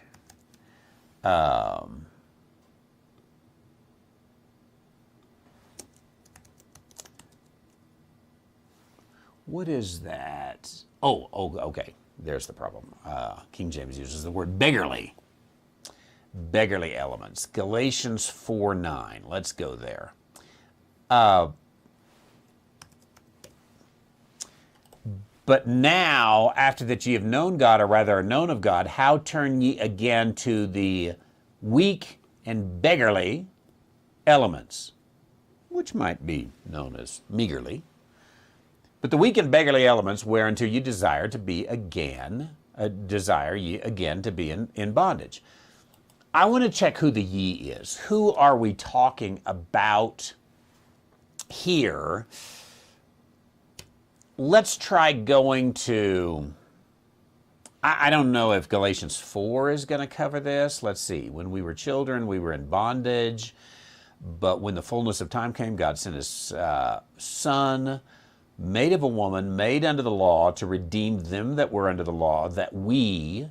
What is that? Oh, okay. There's the problem. King James uses the word beggarly. Beggarly elements. Galatians 4:9. Let's go there. But now, after that ye have known God, or rather are known of God, how turn ye again to the weak and beggarly elements, which might be known as meagerly. But the weak and beggarly elements whereunto you desire to be again, desire ye again to be in bondage. I want to check who the ye is. Who are we talking about here? Let's try going to, I don't know if Galatians 4 is going to cover this. Let's see. When we were children, we were in bondage. But when the fullness of time came, God sent his Son, made of a woman, made under the law, to redeem them that were under the law, that we,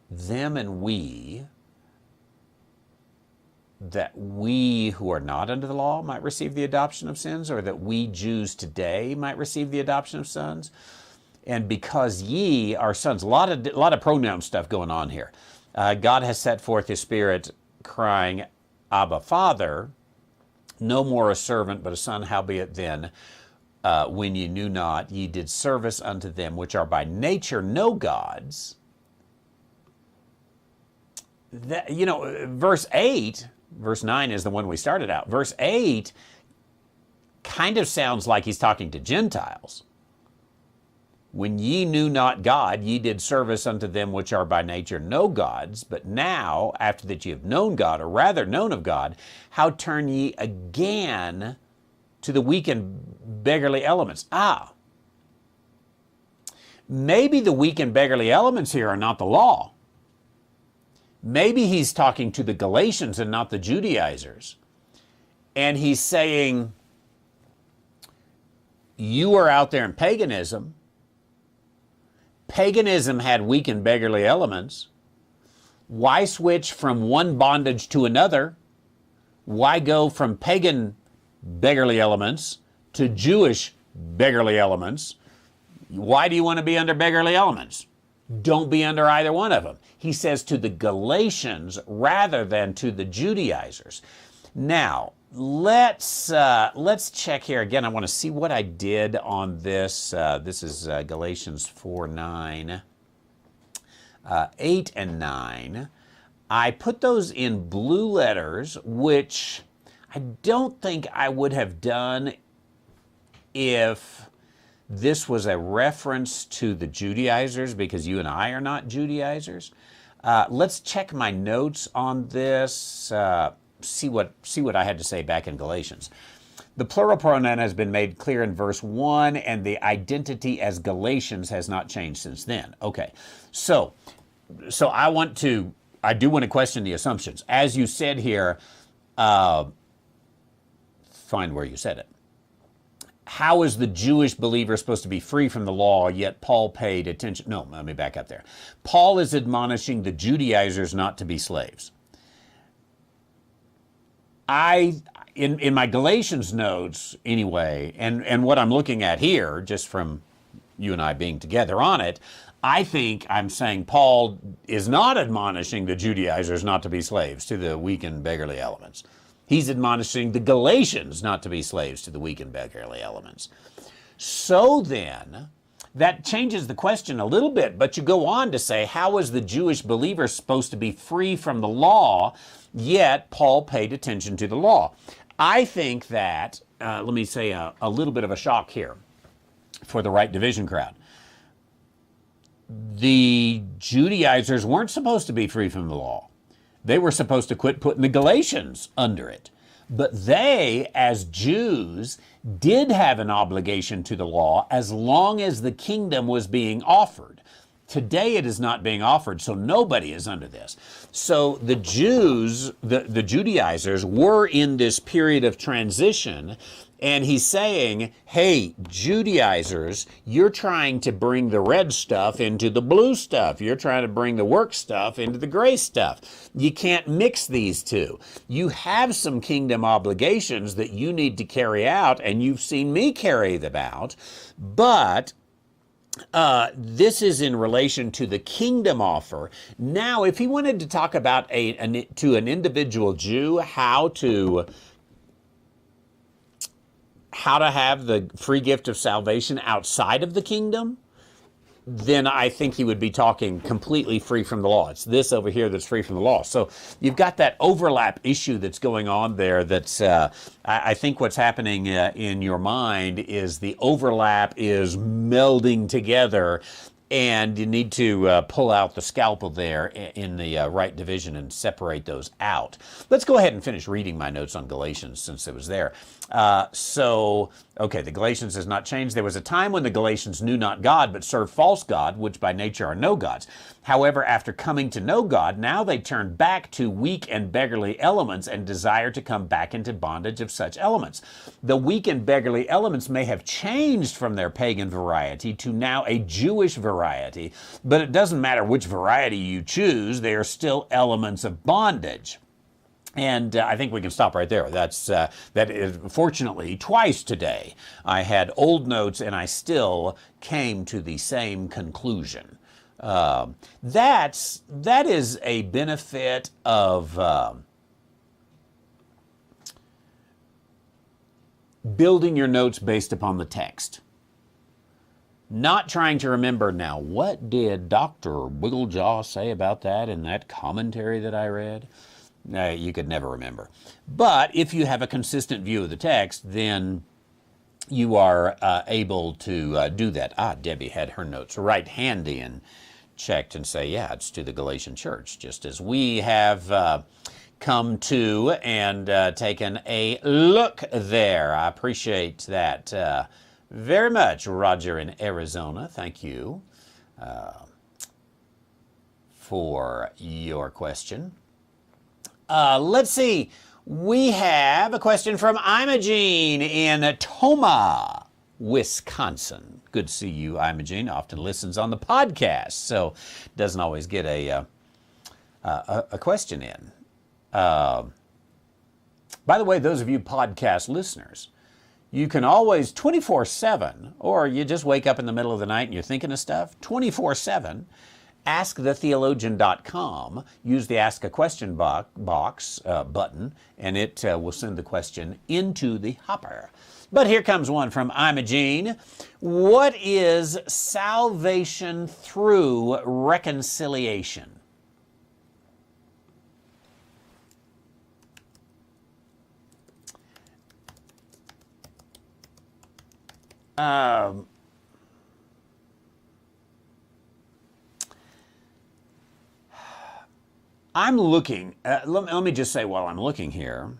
them and we, that we who are not under the law might receive the adoption of sins, or that we Jews today might receive the adoption of sons. And because ye are sons, a lot of pronoun stuff going on here. God has set forth his Spirit, crying, Abba, Father, no more a servant, but a son. Howbeit then, when ye knew not, ye did service unto them which are by nature no gods. That, verse 8, verse 9 is the one we started out. Verse 8 kind of sounds like he's talking to Gentiles. When ye knew not God, ye did service unto them which are by nature no gods. But now, after that ye have known God, or rather known of God, how turn ye again to the weak and beggarly elements? Maybe the weak and beggarly elements here are not the law. Maybe he's talking to the Galatians and not the Judaizers. And he's saying, you are out there in paganism. Paganism had weak and beggarly elements. Why switch from one bondage to another? Why go from pagan beggarly elements to Jewish beggarly elements? Why do you want to be under beggarly elements? Don't be under either one of them. He says to the Galatians rather than to the Judaizers. Now, let's check here again. I want to see what I did on this. This is Galatians 4:9, 8 and 9. I put those in blue letters, which I don't think I would have done if this was a reference to the Judaizers, because you and I are not Judaizers. Let's check my notes on this, see what I had to say back in Galatians. The plural pronoun has been made clear in verse 1, and the identity as Galatians has not changed since then. Okay, so I do want to question the assumptions. As you said here, find where you said it. How is the Jewish believer supposed to be free from the law, yet Paul paid attention? No, let me back up there. Paul is admonishing the Judaizers not to be slaves. In my Galatians notes, anyway, and what I'm looking at here, just from you and I being together on it, I think I'm saying Paul is not admonishing the Judaizers not to be slaves to the weak and beggarly elements. He's admonishing the Galatians not to be slaves to the weak and beggarly elements. So then, that changes the question a little bit, but you go on to say, how is the Jewish believer supposed to be free from the law, yet Paul paid attention to the law? I think that, let me say a little bit of a shock here for the Right Division crowd. The Judaizers weren't supposed to be free from the law. They were supposed to quit putting the Galatians under it. But they, as Jews, did have an obligation to the law as long as the kingdom was being offered. Today it is not being offered, so nobody is under this. So the Jews, the Judaizers, were in this period of transition, and he's saying, hey, Judaizers, you're trying to bring the red stuff into the blue stuff. You're trying to bring the work stuff into the gray stuff. You can't mix these two. You have some kingdom obligations that you need to carry out, and you've seen me carry them out, but this is in relation to the kingdom offer. Now, if he wanted to talk about to an individual Jew how to have the free gift of salvation outside of the kingdom, then I think he would be talking completely free from the law. It's this over here that's free from the law. So you've got that overlap issue that's going on there. That's I think what's happening in your mind is the overlap is melding together, and you need to pull out the scalpel there in the right division and separate those out. Let's go ahead and finish reading my notes on Galatians since it was there. Okay, the Galatians has not changed. There was a time when the Galatians knew not God, but served false God, which by nature are no gods. However, after coming to know God, now they turn back to weak and beggarly elements and desire to come back into bondage of such elements. The weak and beggarly elements may have changed from their pagan variety to now a Jewish variety, but it doesn't matter which variety you choose, they are still elements of bondage. And I think we can stop right there. That is, fortunately, twice today I had old notes and I still came to the same conclusion. That is a benefit of building your notes based upon the text. Not trying to remember, now, what did Dr. Wigglejaw say about that in that commentary that I read? You could never remember. But if you have a consistent view of the text, then you are able to do that. Debbie had her notes right handy and checked and say, yeah, it's to the Galatian church, just as we have come to and taken a look there. I appreciate that very much, Roger in Arizona. Thank you for your question. Let's see. We have a question from Imogene in Toma, Wisconsin. Good to see you, Imogene. Often listens on the podcast, so doesn't always get a question in. By the way, those of you podcast listeners, you can always 24/7, or you just wake up in the middle of the night and you're thinking of stuff, 24/7. AskTheTheologian.com. Use the Ask a Question box button, and it will send the question into the hopper. But here comes one from Imogene. What is salvation through reconciliation? I'm looking, let me just say while I'm looking here,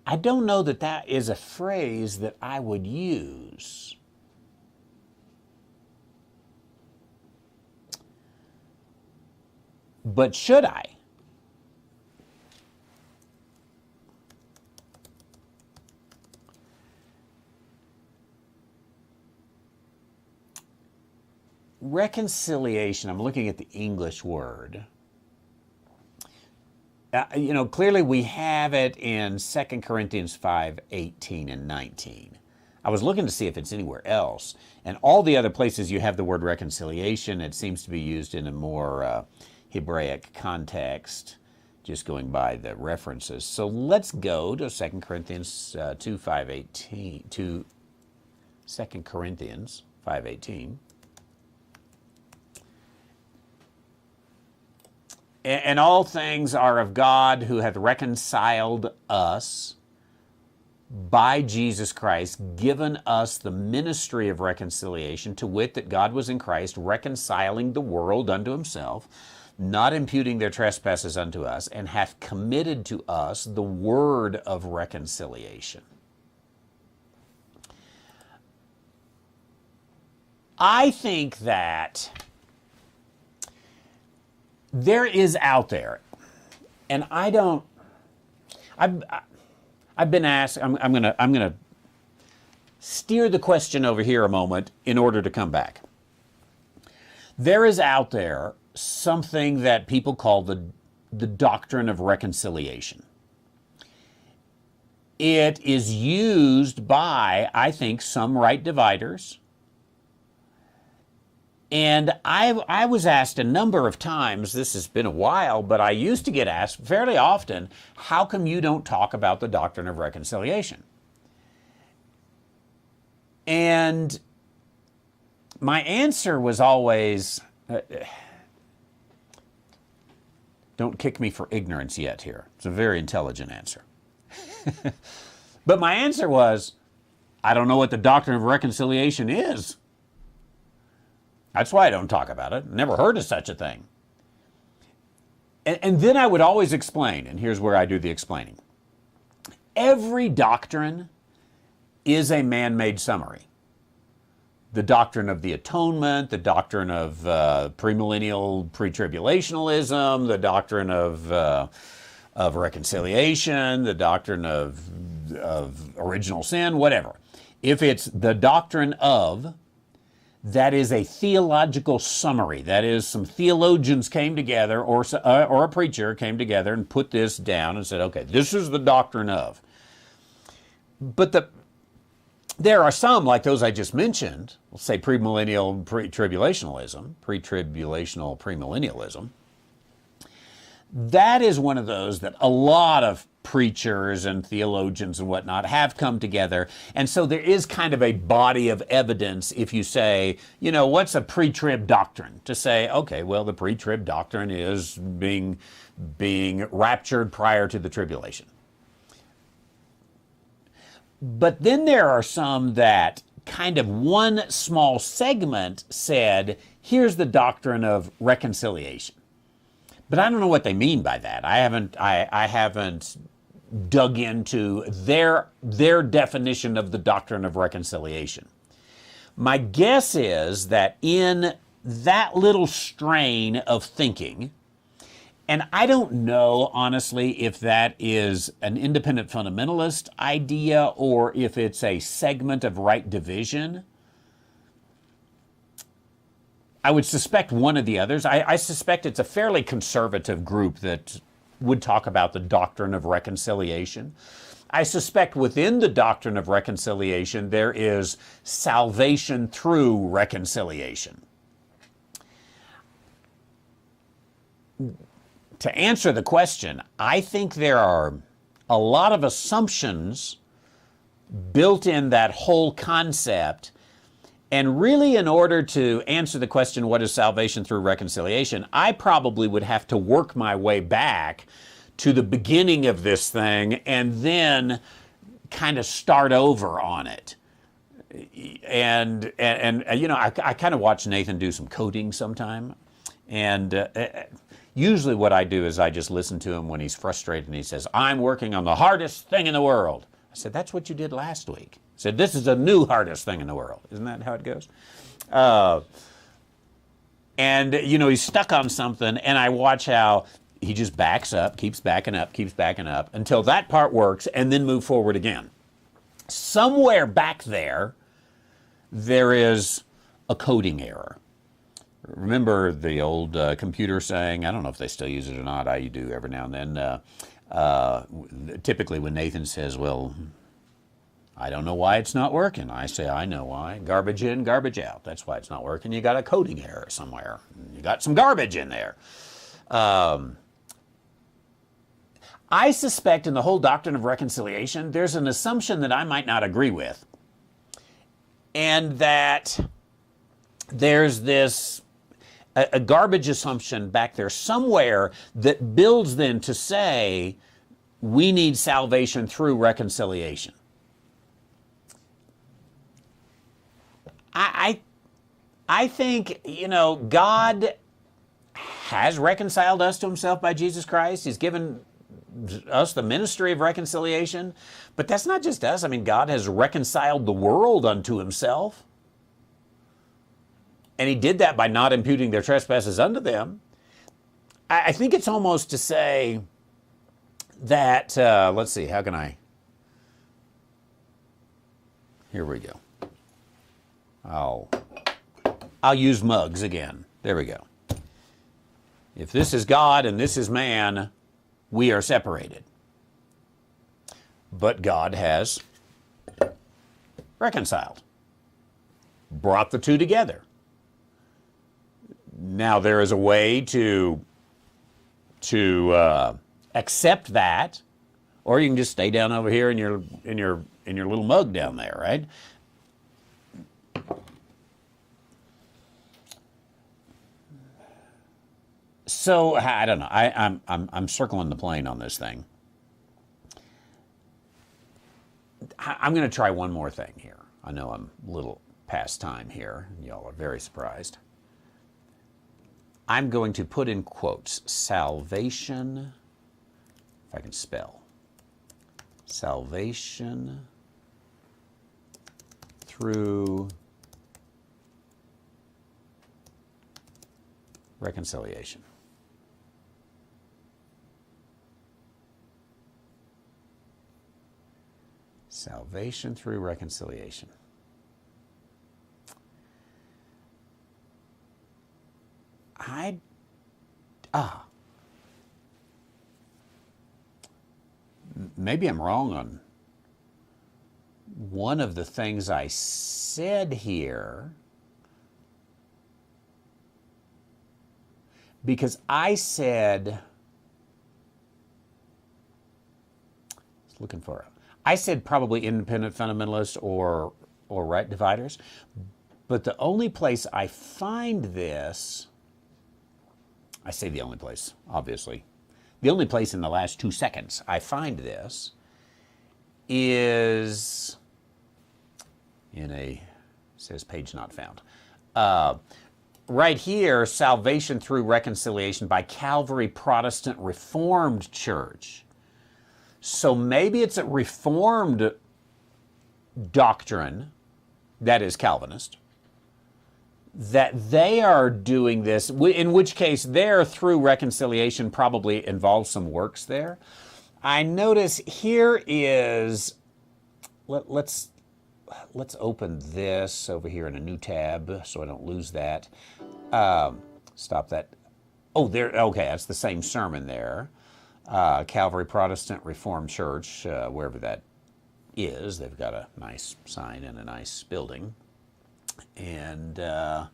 I don't know that that is a phrase that I would use. But should I? Reconciliation, I'm looking at the English word. Clearly we have it in 2 Corinthians 5:18 and 19. I was looking to see if it's anywhere else. And all the other places you have the word reconciliation, it seems to be used in a more Hebraic context, just going by the references. So let's go to 2 Corinthians 2:5:18, to 2 Corinthians 5:18. And all things are of God, who hath reconciled us by Jesus Christ, given us the ministry of reconciliation, to wit, that God was in Christ, reconciling the world unto himself, not imputing their trespasses unto us, and hath committed to us the word of reconciliation. I think that there is out there, and I don't, I've been asked, I'm gonna steer the question over here a moment in order to come back. There is out there something that people call the doctrine of reconciliation. It is used by, I think, some right dividers. And I was asked a number of times, this has been a while, but I used to get asked fairly often, how come you don't talk about the doctrine of reconciliation? And my answer was always, don't kick me for ignorance yet here. It's a very intelligent answer. But my answer was, I don't know what the doctrine of reconciliation is. That's why I don't talk about it. Never heard of such a thing. And then I would always explain, and here's where I do the explaining. Every doctrine is a man-made summary. The doctrine of the atonement, the doctrine of premillennial pre-tribulationalism, the doctrine of reconciliation, the doctrine of original sin, whatever. If it's the doctrine of, that is a theological summary. That is, some theologians came together, or a preacher came together and put this down and said, okay, this is the doctrine of. But there are some, like those I just mentioned, we'll say premillennial pre-tribulational premillennialism. That is one of those that a lot of preachers and theologians and whatnot have come together. And so there is kind of a body of evidence if you say, you know, what's a pre-trib doctrine? To say, okay, well, the pre-trib doctrine is being raptured prior to the tribulation. But then there are some that kind of one small segment said, here's the doctrine of reconciliation. But I don't know what they mean by that. I haven't dug into their definition of the doctrine of reconciliation. My guess is that in that little strain of thinking, and I don't know, honestly, if that is an independent fundamentalist idea or if it's a segment of right division. I would suspect one of the others. I suspect it's a fairly conservative group that would talk about the doctrine of reconciliation. I suspect within the doctrine of reconciliation there is salvation through reconciliation. To answer the question, I think there are a lot of assumptions built in that whole concept. And really, in order to answer the question, what is salvation through reconciliation, I probably would have to work my way back to the beginning of this thing and then kind of start over on it. And you know, I kind of watch Nathan do some coding sometime. And usually what I do is I just listen to him when he's frustrated and he says, I'm working on the hardest thing in the world. I said, that's what you did last week. I said, this is the new hardest thing in the world. Isn't that how it goes? And, you know, he's stuck on something, and I watch how he just backs up, keeps backing up until that part works, and then move forward again. Somewhere back there, there is a coding error. Remember the old computer saying, I don't know if they still use it or not, I do every now and then, typically when Nathan says, well, I don't know why it's not working. I say, I know why. Garbage in, garbage out. That's why it's not working. You got a coding error somewhere. You got some garbage in there. I suspect in the whole doctrine of reconciliation, there's an assumption that I might not agree with. And that there's this a garbage assumption back there somewhere that builds then to say we need salvation through reconciliation. I think, you know, God has reconciled us to himself by Jesus Christ. He's given us the ministry of reconciliation. But that's not just us. I mean, God has reconciled the world unto himself. And he did that by not imputing their trespasses unto them. I think it's almost to say that, let's see, how can I? Here we go. I'll use mugs again. There we go. If this is God and this is man, we are separated. But God has reconciled, brought the two together. Now there is a way to accept that, or you can just stay down over here in your little mug down there, right? So I don't know. I'm circling the plane on this thing. I'm going to try one more thing here. I know I'm a little past time here. Y'all are very surprised. I'm going to put in quotes, salvation, if I can spell, salvation through reconciliation. Salvation through reconciliation. Maybe I'm wrong on one of the things I said here, because I said, I said probably independent fundamentalists or right dividers, but the only place I find this, I say the only place, obviously, the only place in the last 2 seconds I find this is in it says page not found. Right here, Salvation Through Reconciliation by Calvary Protestant Reformed Church. So maybe it's a Reformed doctrine, that is Calvinist, that they are doing this, in which case their through reconciliation probably involves some works there. I notice here is, let's open this over here in a new tab so I don't lose that. Stop that. Oh, there. Okay, that's the same sermon there. Calvary Protestant Reformed Church, wherever that is. They've got a nice sign and a nice building. And I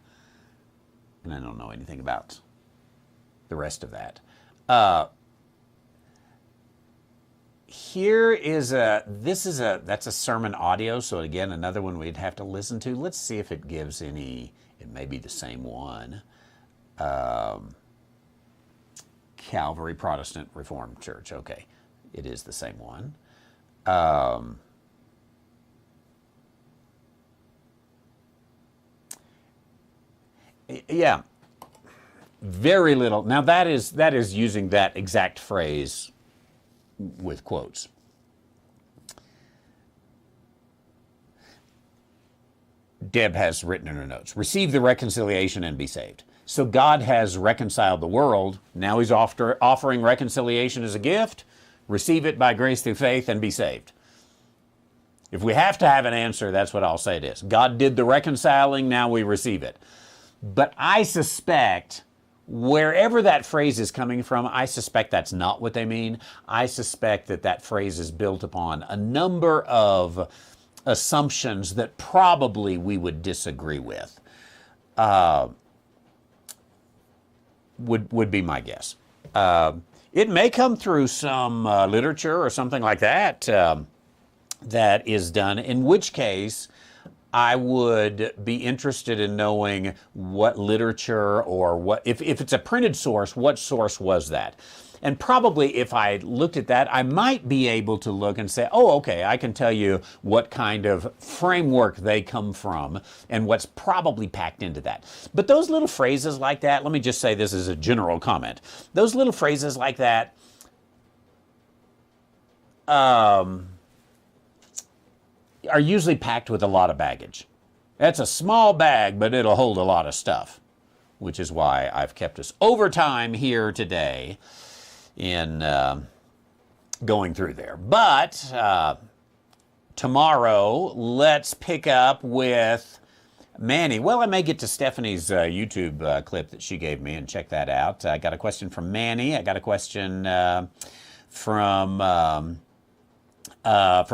don't know anything about the rest of that. Here is that's a sermon audio, so again, another one we'd have to listen to. Let's see if it gives any, it may be the same one. Calvary Protestant Reformed Church, okay, it is the same one. Yeah, very little. Now that is using that exact phrase with quotes. Deb has written in her notes, receive the reconciliation and be saved. So God has reconciled the world. Now he's offering reconciliation as a gift. Receive it by grace through faith and be saved. If we have to have an answer, that's what I'll say it is. God did the reconciling, now we receive it. But I suspect, wherever that phrase is coming from, I suspect that's not what they mean. I suspect that phrase is built upon a number of assumptions that probably we would disagree with. Would be my guess. It may come through some literature or something like that that is done, in which case I would be interested in knowing what literature or what, if it's a printed source, what source was that? And probably if I looked at that, I might be able to look and say, oh, okay, I can tell you what kind of framework they come from and what's probably packed into that. But those little phrases like that, let me just say this as a general comment. Those little phrases like that are usually packed with a lot of baggage. That's a small bag, but it'll hold a lot of stuff, which is why I've kept us overtime here today in going through there. But tomorrow, let's pick up with Manny. Well, I may get to Stephanie's YouTube clip that she gave me and check that out. I got a question from Manny. I got a question from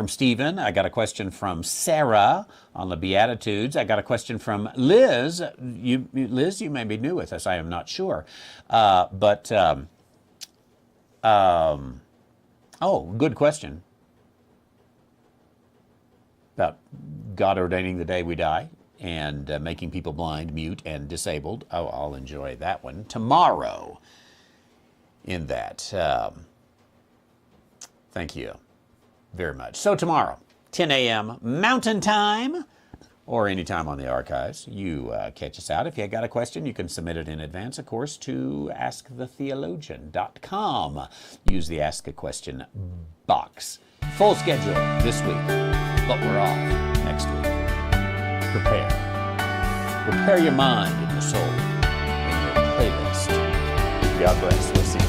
Stephen. I got a question from Sarah on the Beatitudes. I got a question from Liz. Liz, you may be new with us. I am not sure. Oh, good question. About God ordaining the day we die and making people blind, mute, and disabled. Oh, I'll enjoy that one tomorrow in that. Thank you very much. So tomorrow, 10 a.m. Mountain Time, or anytime on the archives, you catch us out. If you got a question, you can submit it in advance, of course, to askthetheologian.com. Use the Ask a Question box. Full schedule this week, but we're off next week. Prepare. Prepare your mind and your soul in your playlist. God bless. We'll see you.